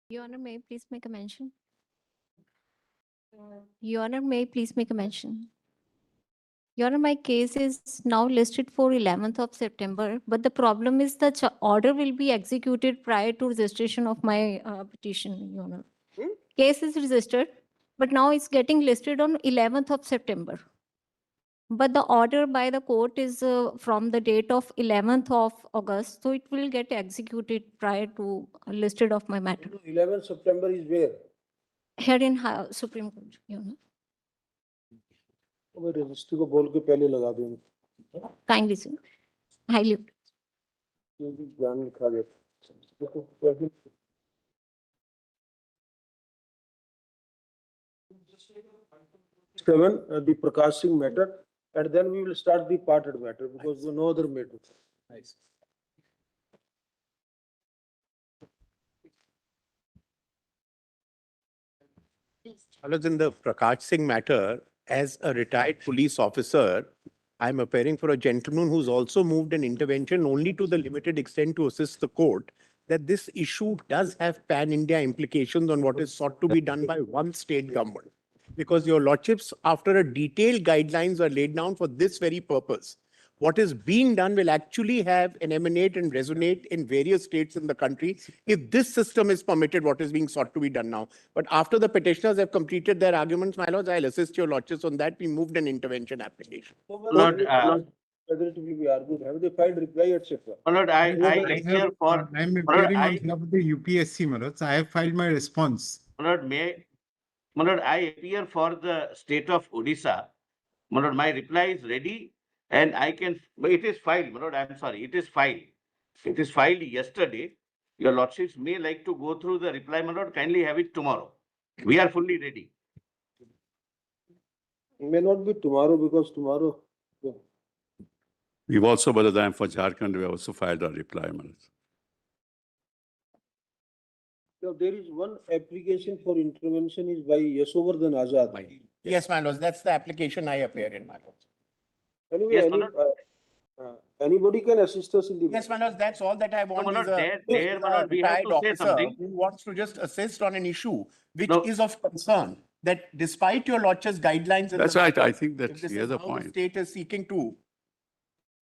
Your Honor, may I please make a mention? Your Honor, may I please make a mention? Your Honor, my case is now listed for 11th of September, but the problem is the order will be executed prior to registration of my petition, Your Honor. Case is registered, but now it's getting listed on 11th of September. But the order by the court is from the date of 11th of August, so it will get executed prior to listed of my matter. 11 September is where? Here in Supreme Court, Your Honor. मैं registry को बोल के पहले लगा दूंगा। Kindly, sir. Highly. क्योंकि जान लिखा गया। Seven, the Prakash Singh matter, and then we will start the parted matter because we no other matter. Nice. Other in the Prakash Singh matter, as a retired police officer, I'm appearing for a gentleman who's also moved an intervention only to the limited extent to assist the court, that this issue does have pan-India implications on what is sought to be done by one state government. Because your lordships, after a detailed guidelines are laid down for this very purpose, what is being done will actually have and emanate and resonate in various states in the country if this system is permitted, what is being sought to be done now. But after the petitioners have completed their arguments, my lords, I'll assist your lordships on that. We moved an intervention application. Lord, Whether it will be argued, have they filed reply, etc.? Lord, I appear for. I'm Lord, appearing on behalf of the UPSC, my lords. I have filed my response. Lord, Lord, I appear for the state of Odisha. Lord, my reply is ready and I can, it is filed, Lord, I'm sorry, it is filed. It is filed yesterday. Your lordships may like to go through the reply, my lord, kindly have it tomorrow. We are fully ready. It may not be tomorrow because tomorrow. We've also, by the time for Jharkhand, we also filed our reply, my lords. Now, there is one application for intervention is by Yashovardhan Azad. Yes, my lords, that's the application I appear in, my lords. Anyway, Yes, my lord. anybody can assist us in the. Yes, my lords, that's all that I want. my lord, Is there, my lord, we have retired to say officer something. who wants to just assist on an issue which No. is of concern, that despite your lordships' guidelines. in That's the right. matter, I think that if this he is has a how the point. state is seeking to.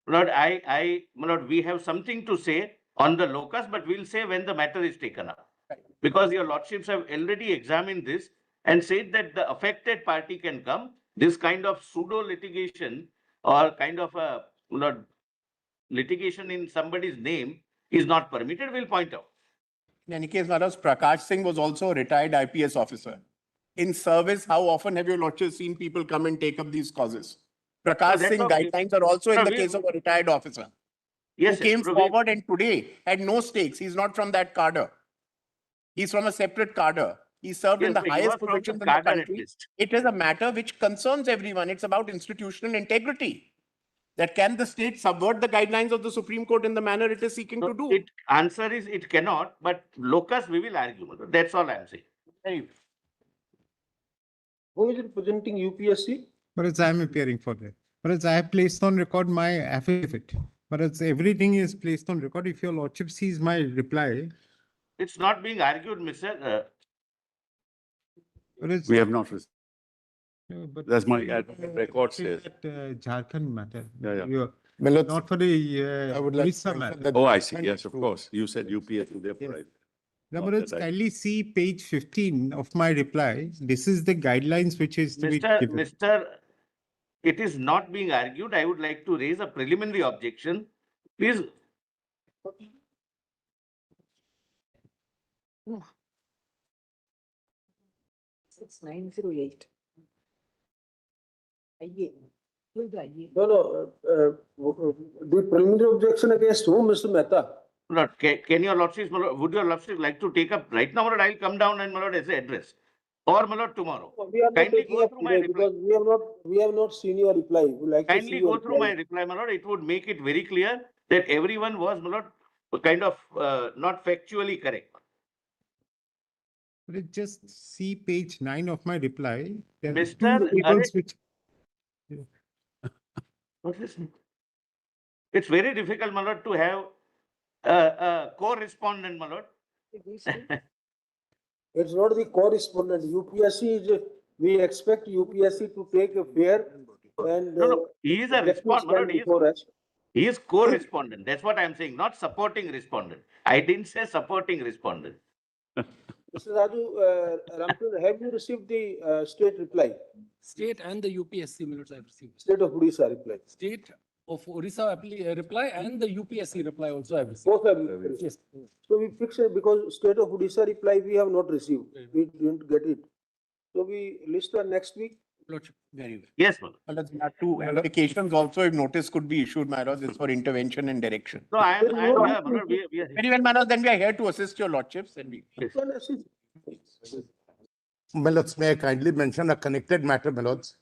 Lord, my lord, we have something to say on the locus, but we'll say when the matter is taken up. Because your lordships have already examined this and said that the affected party can come. This kind of pseudo litigation or kind of a litigation in somebody's name is not permitted, we'll point out. In any case, my lords, Prakash Singh was also a retired IPS officer. In service, how often have your lordships seen people come and take up these causes? Prakash that's Singh okay. guidelines are also in No, the we- case of a retired officer Yes, who came sir. forward and today had no stakes. He's not from that cadre. He's from a separate cadre. He served in Yes, the you highest are from the positions in the cadre at country. least. It is a matter which concerns everyone. It's about institutional integrity. That can the state subvert the guidelines of the Supreme Court in the manner it is seeking to do? Answer is it cannot, but locus we will argue. That's all I'm saying. Very Who is representing UPSC? But I'm appearing for that. But I have placed on record my affidavit. But everything is placed on record. If your lordship sees my reply. It's not being argued, Mr. We have not received. But That's my record says. Jharkhand matter. Yeah. You- Millet- Not for the I would like Odisha to matter. mention that. Oh, I see. Yes, of course. You said UPS, therefore I. No, Not but it's that I- kindly see page 15 of my reply. This is the guidelines which is to be given. Mr. It is not being argued. I would like to raise a preliminary objection. Please. 6908. No, the preliminary objection against whom, Mr. Mehta? Lord, can your lordship, would your lordship like to take up right now, or I'll come down and my lord as an address? or my lord tomorrow. We are not Kindly taking go up through my today reply. because we have not seen your reply. We like to see Kindly your go through my reply. reply, my lord. It would make it very clear that everyone was, my lord, kind of not factually correct. But just see page 9 of my reply. There are Mr. two tables which. What's this? It's very difficult, my lord, to have a correspondent, my lord. It's not the correspondent. UPSC is, we expect UPSC to take a fair and No, he is a objective respondent, my stand lord. before us. He is co-respondent. That's what I'm saying, not supporting respondent. I didn't say supporting respondent. Mr. Raju, Ramchandra, have you received the state reply? State and the UPSC minutes I've received. State of Odisha reply. State of Orissa reply and the UPSC reply also I've received. Both have you received. Yes. So we fixed it because state of Odisha reply we have not received. We didn't get it. So we list the next week. Very well. Yes, my lord. My lord, there are two applications also, if notice could be issued, my lord, this for intervention and direction. No, I am here, my lord. We are Very well, my lord, then we are here to assist your lordships and we. My lords, may I kindly mention a connected matter, my lords?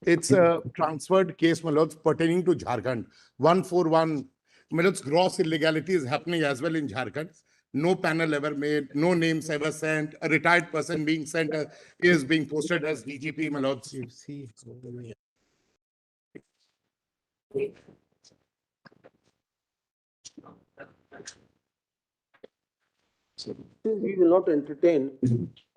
It's a transferred case, my lords, pertaining to Jharkhand. 141, my lords, gross illegality is happening as well in Jharkhand. No panel ever made, no names ever sent. A retired person being sent is being posted as DGP, my lords. You see. We will not entertain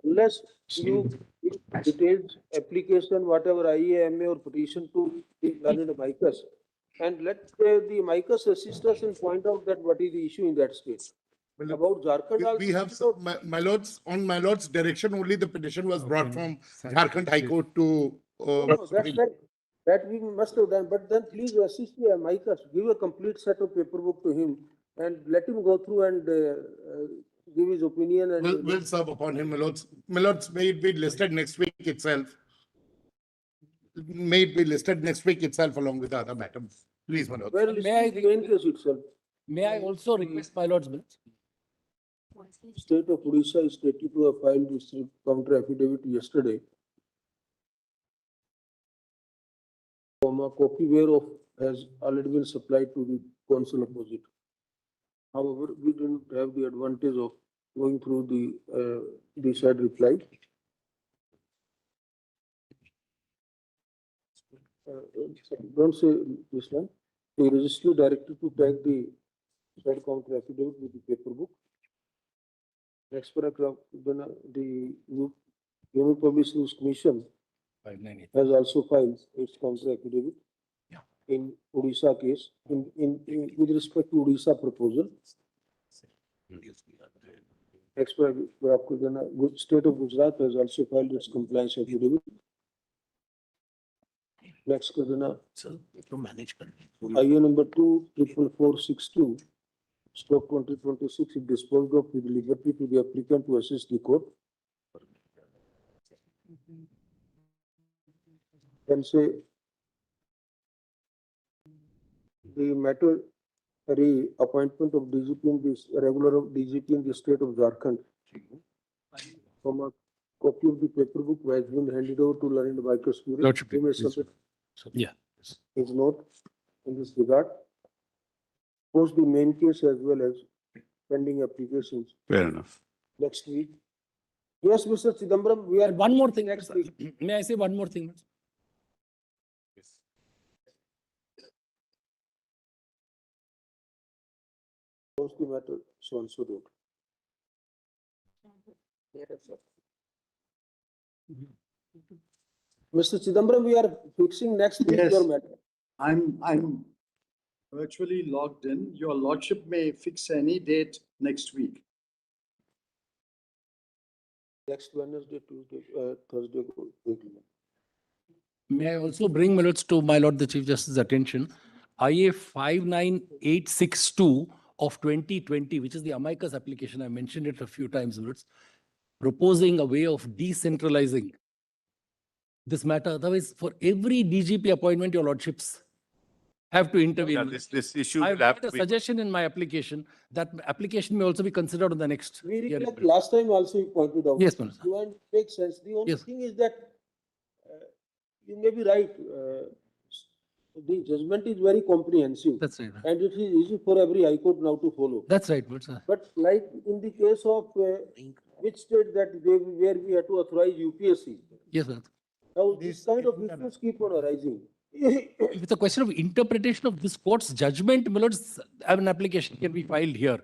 unless you give detailed application, whatever IAMA or petition to the learned amicus. And let the amicus assist us and point out that what is the issue in that state. About Jharkhand also. We have some, my lords, on my lord's direction, only the petition was brought from Jharkhand High Court to. No, that we must have done, but then please assist the amicus, give a complete set of paperwork to him and let him go through and give his opinion and. Will serve upon him, my lords. My lords, may it be listed next week itself. May it be listed next week itself along with the other matters. Please, my lords. Well, May I main case itself. May I also request my lord's minutes? State of Odisha is stated to have filed this counter affidavit yesterday. A copy whereof has already been supplied to the council opposite. However, we didn't have the advantage of going through the said reply. Don't say this one. The registry directed to take the said counter affidavit with the paper book. Next paragraph, then the Union Public Service Commission has also filed its counter affidavit in Odisha case, with respect to Odisha proposal. Next paragraph, then state of Gujarat has also filed its compliance affidavit. Next, then To manage. IA number 24462, stroke 2026, it disposed of with liberty to the applicant to assist the court. Can say the matter appointment of DGP in this regular of DGP in the state of Jharkhand. From a copy of the paper book has been handed over to learned amicus curiae. Lordship, He may please. submit Yeah. his note in this regard. Post the main case as well as pending applications Fair enough. next week. Yes, Mr. Chidambaram, we are. And one more thing, Next week. may I say one more thing? Post the matter, so and so date. Mr. Chidambaram, we are fixing next week Yes. your matter. I'm virtually logged in. Your lordship may fix any date next week. Next Wednesday, Tuesday, Thursday. May I also bring my lords to my lord the Chief Justice's attention, IA 59862 of 2020, which is the amicus application, I mentioned it a few times, my lords, proposing a way of decentralizing this matter. Otherwise, for every DGP appointment, your lordships, have to intervene. Yeah, this issue I've will have made to a be. suggestion in my application. That application may also be considered on the next We hearing. recollect last time also you pointed out. Yes, Manoj. And makes sense. The only Yes. thing is that you may be right. The judgment is very comprehensive. That's right. And it is easy for every high court now to follow. That's right, Manoj. But like in the case of which state that where we had to authorize UPSC. Yes, Manoj. Now this kind of issues keep on arising. If it's a question of interpretation of this court's judgment, my lords, an application can be filed here.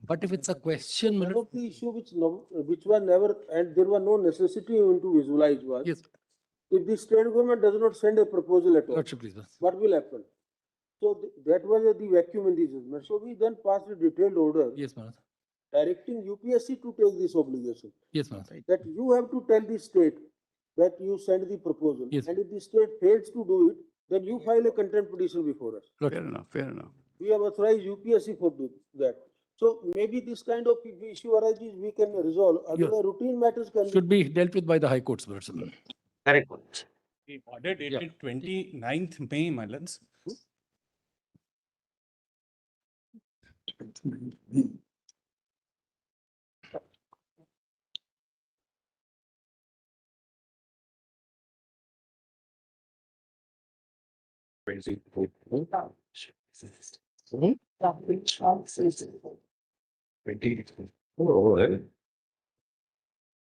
But if it's a question, my One lord, of the issue which were never, and there was no necessity even to visualize was, yes, if the state government does not send a proposal at all, Lordship, please. what will happen? So that was the vacuum in the judgment. So we then passed a detailed order Yes, Manoj. directing UPSC to take this obligation. Yes, Manoj. That you have to tell the state that you send the proposal. Yes. And if the state fails to do it, then you file a contempt petition before us. Fair enough, fair enough. We have authorized UPSC for that. So maybe this kind of issue arises, we can resolve. Otherwise, routine matters can Should be dealt with by the High Courts, my lords. Correct. The order dated 29th May, my lords.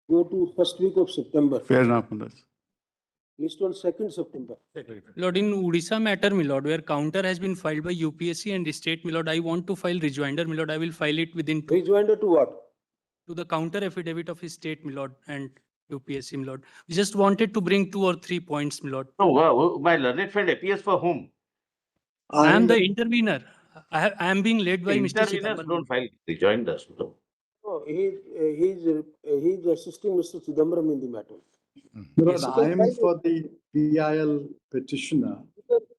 go to first week of September. Fair enough, Manoj. List on 2nd September. Lord, in Odisha matter, my lord, where counter has been filed by UPSC and the state, my lord, I want to file rejoinder, my lord, I will file it within Rejoinder to what? to the counter affidavit of his state, my lord, and UPSC, my lord. We just wanted to bring 2 or 3 points, my lord. No, my learned friend appears for whom? I am the intervener. I am being led by Mr. Interveners Chidambaram. don't file rejoinders. No. No, he's assisting Mr. Chidambaram in the matter. Lord, Yes. I am for the PIL petitioner.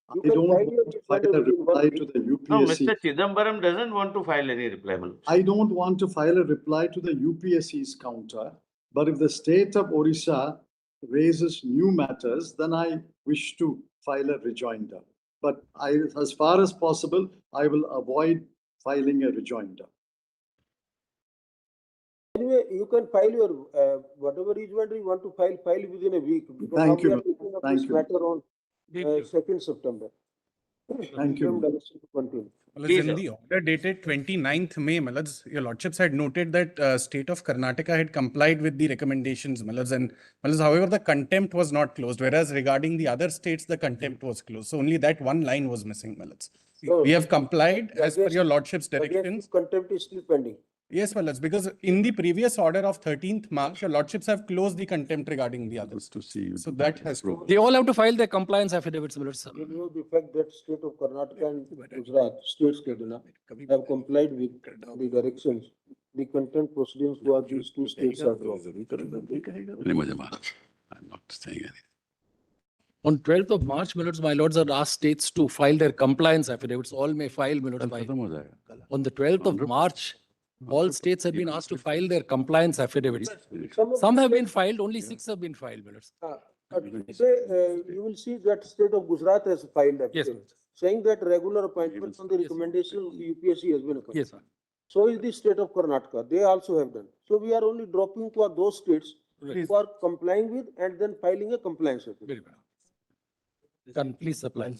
I don't want to file a reply to the No, UPSC. Mr. Chidambaram doesn't want to file any reply, my lord. I don't want to file a reply to the UPSC's counter, but if the state of Odisha raises new matters, then I wish to file a rejoinder. But as far as possible, I will avoid filing a rejoinder. Anyway, you can file your, whatever rejoinder you want to file within a week. Because Thank now you, we are Lord. taking up Thank this you. matter on 2nd September. Thank you, Lord. Direction to continue. Well, in the order dated 29th May, my lords, your lordships had noted that state of Karnataka had complied with the recommendations, my lords, and my lords, however, the contempt was not closed, whereas regarding the other states, the contempt was closed. So only that one line was missing, my lords. So, We have complied as per your lordship's Against directions. the contempt is still pending. Yes, my lords, because in the previous order of 13th March, your lordships have closed the contempt regarding the others. To see you. So that has to. They all have to file their compliance affidavits, my lords. You know the fact that state of Karnataka and Gujarat, states have complied with the directions. The contempt proceedings for these two states are dropped. I'm not saying anything. On 12th of March, my lords are asked states to file their compliance affidavits. All may file, my lords. On the 12th of March, all states have been asked to file their compliance affidavits. Some have been filed, only 6 have been filed, my lords. You will see that state of Gujarat has filed Yes, affidavit, saying that regular appointments on the recommendation of the UPSC has been appointed. Yes, sir. So is the state of Karnataka. They also have done. So we are only dropping for those states who are complying with and then filing a compliance affidavit. Very well. Can please supply.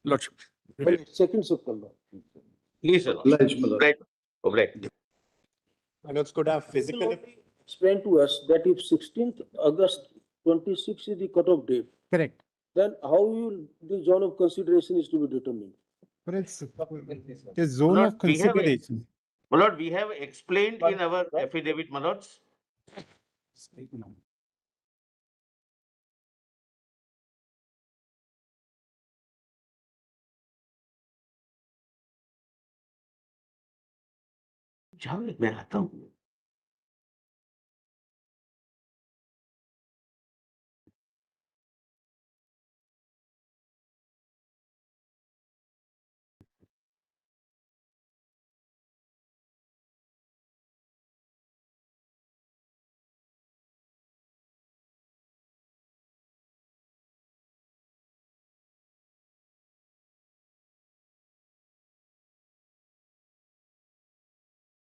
Lordship. 2nd September. Please, sir. Oblige, my lord. Oblige. My lords could have physically. Explain to us that if 16th August 26 is the cutoff date, Correct. then how will the zone of consideration is to be determined? But it's a zone Lord, of consideration. My lord, we have explained in our affidavit, my lords. जाओ, मैं आता हूँ।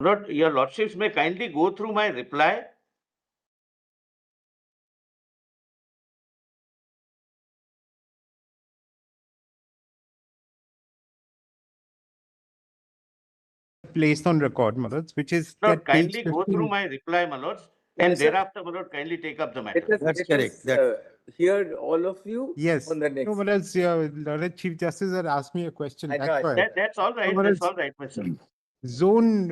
Lord, your lordships may kindly go through my reply. Placed on record, my lords, which is Lord, that page kindly go through 15. my reply, my lords, and thereafter, my lord, kindly take up the matter. Hear all of you Yes. on the next. No, but as Lord Chief Justice had asked me a question, I know, that's why. That's all right, No, but that's it's- all right, my son. Zone,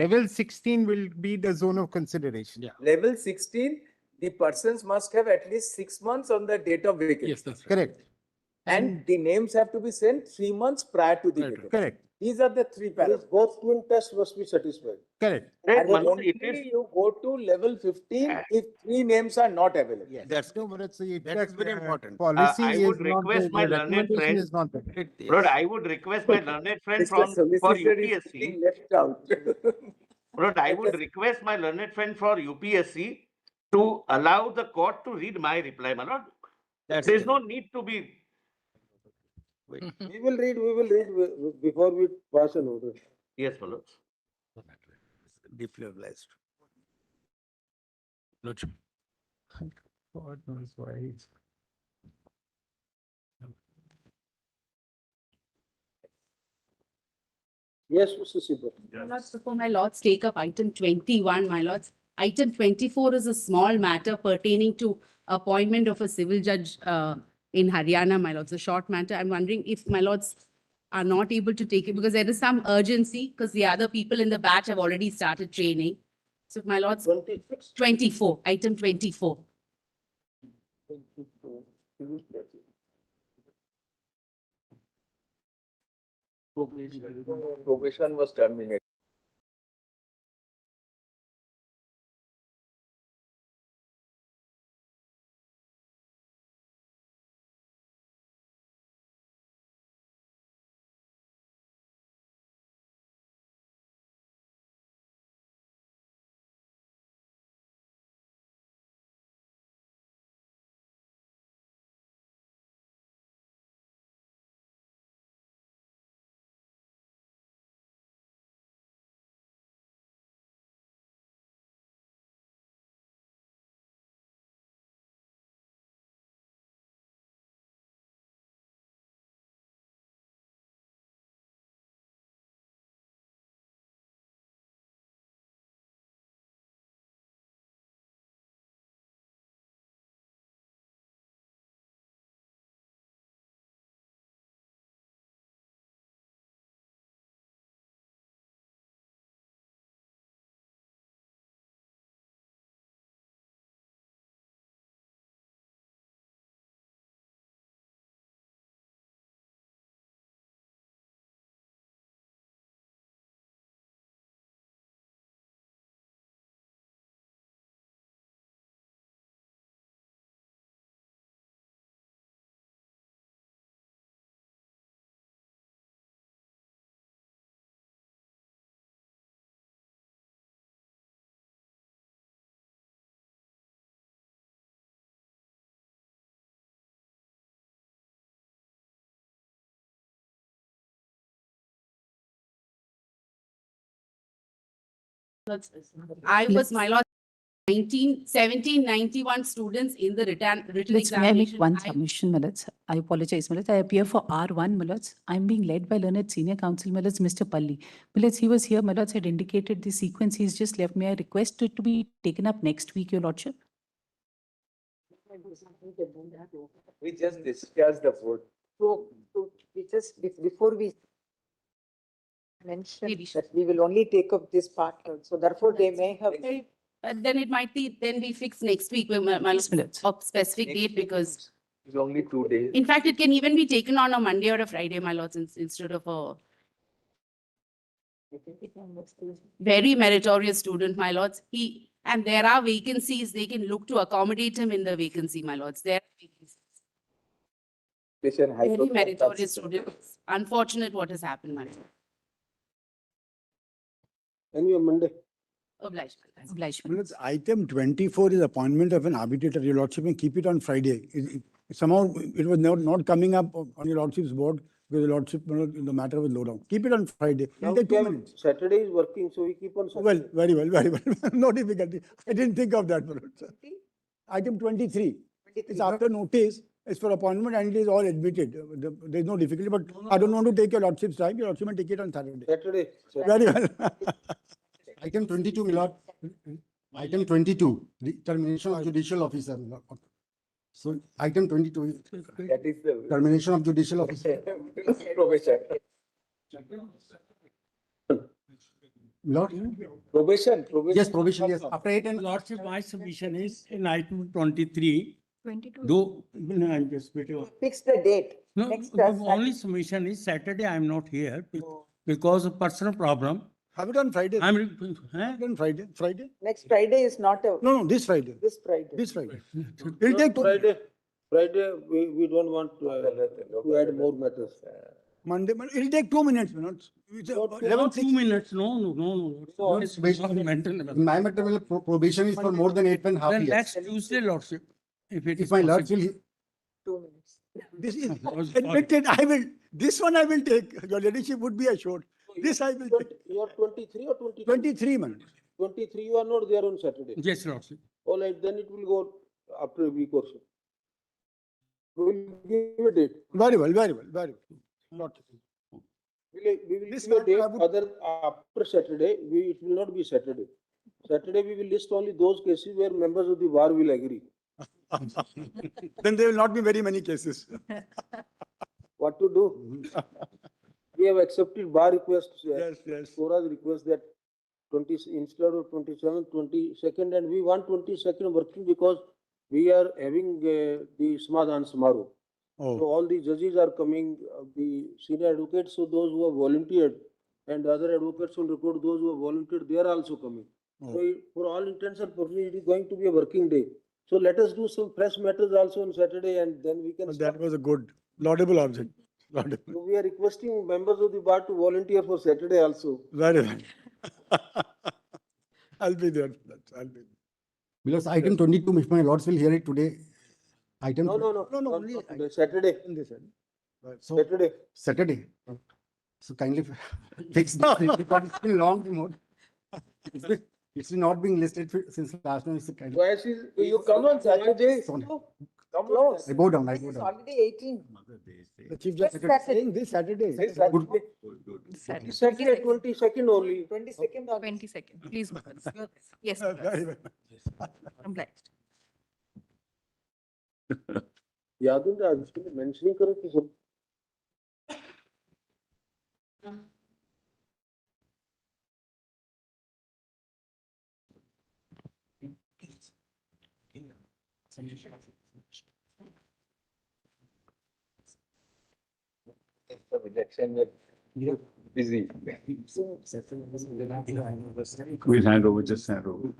level 16 will be the zone of consideration. Level 16, the persons must have at least 6 months on the date of vacancy. Yes, that's right. Correct. And the names have to be sent 3 months prior to the vacancy. Correct. These are the three parameters. Both twin tests must be satisfied. Correct. Right, And my lord, only it is, you go to level 15 if 3 names are not available. That's no, but it's That is very important. Policy I is would not, request my the learned recommendation friend, is not that. Lord, I would request my learned friend Mr. for Solicitor is UPSC. feeling left out. Lord, I would request my learned friend for UPSC to allow the court to read my reply, my lord. There's no need to be, We will read before we pass an order. yes, my lord. Deeply obliged. Lordship. God knows why. Yes, Mr. Sibal. My lords, before my lords take up item 21, my lords. Item 24 is a small matter pertaining to appointment of a civil judge in Haryana, my lords, a short matter. I'm wondering if my lords are not able to take it because there is some urgency because the other people in the batch have already started training. So if my lords, 24, item 24. Probation was terminated. I was, my lord, 1791 students in the written May I make examination. one submission, Millards? I apologize, Millards. I appear for R1, Millards. I'm being led by learned senior counsel, Millards, Mr. Palli. Millards, he was here, Millards had indicated the sequence. He's just left. May I request it to be taken up next week, Your Lordship? We just discussed the vote. So we just, before we mention that we will only take up this part, so therefore they may have. Then it might be, then we fix next week, my lord, of specific date because, It's only 2 days. in fact, it can even be taken on a Monday or a Friday, my lords, instead of a very meritorious student, my lords. And there are vacancies, they can look to accommodate him in the vacancy, my lords. There are vacancies. Very meritorious student. It's unfortunate what has happened, my lord. Any Monday? Obliged. Obliged. Item 24 is appointment of an arbitrator, Your Lordship, and keep it on Friday. Somehow it was not coming up on Your Lordship's board. Because the Lordship, the matter will low down. Keep it on Friday. It'll take 2 minutes. Saturday is working, so we keep on Well, Saturday. very well, very well. No difficulty. I didn't think of that, my lord, sir. Item 23. It's after notice, it's for appointment and it is all admitted. There's no difficulty, but I don't want to take your lordship's time. Your lordship will take it on Saturday. Saturday. Very well. Item 22, my lord. Item 22, the termination of judicial officer. My lord. So item 22, That is the termination of judicial officer. probation. Lord? Probation. Yes, provision, yes. After 8 and Lordship, my submission is in item 23, 22. though, no, I'm just bit of- Fix the date. No, Next the only submission is Saturday I'm not here because of personal problem. Have it on Friday. I'm, Have it on Friday. Friday? Next Friday is not a, No, this Friday. this Friday. This Friday. It'll take Friday, we don't want to add more matters. Monday, it'll take 2 minutes, my lord. It's not 11:06. 2 minutes, no. It's not mental. my matter will probation is for more than 8.5 Then years. next Tuesday, Lordship, if it If is my possible. lordship, 2 minutes. This is Because- admitted, I will, this one I will take. Your ladyship would be assured. This I will take. You are 23 or 22? 23, man. 23, you are not there on Saturday. Yes, Lordship. All right, then it will go after a week or so. We will give a date. Very well, very well, very well. Not. We will This give a one date I would- other after Saturday. It will not be Saturday. Saturday, we will list only those cases where members of the bar will agree. Then there will not be very many cases. What to do? We have accepted bar requests, Yes. Sora's request that 20, instead of 27th, 22nd, and we want 22nd working because we are having the Smadhan Samaroh. Oh. So all the judges are coming, the senior advocates, so those who have volunteered, and other advocates on record, those who have volunteered, they are also coming. Oh. So for all intents and purposes, it is going to be a working day. So let us do some fresh matters also on Saturday, and then we can Well, start. that was a good, laudable object. Laudable. So we are requesting members of the bar to volunteer for Saturday also. Very well. I'll be there. I'll be there. because item 22, if my lords will hear it today, item. No, only Saturday. So Saturday. Saturday. So kindly fix this because it's been long more. It's been not being listed since last time. It's a kind of. Why you come on Saturday? Come close. I go down, I This go is down. holiday 18. The chief This justice is Saturday. saying this Saturday. Saturday, 22nd only. 22nd of 22nd, please. Yes, Very well. I'm blessed. याद है आज इसके लिए mentioning करो कि सब Busy. We'll hand over, just hand over.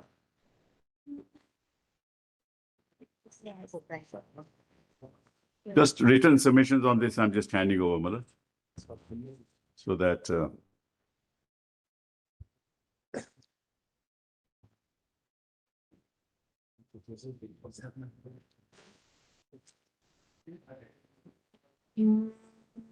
Just written submissions on this, I'm just handing over, Mother. So that, Mm.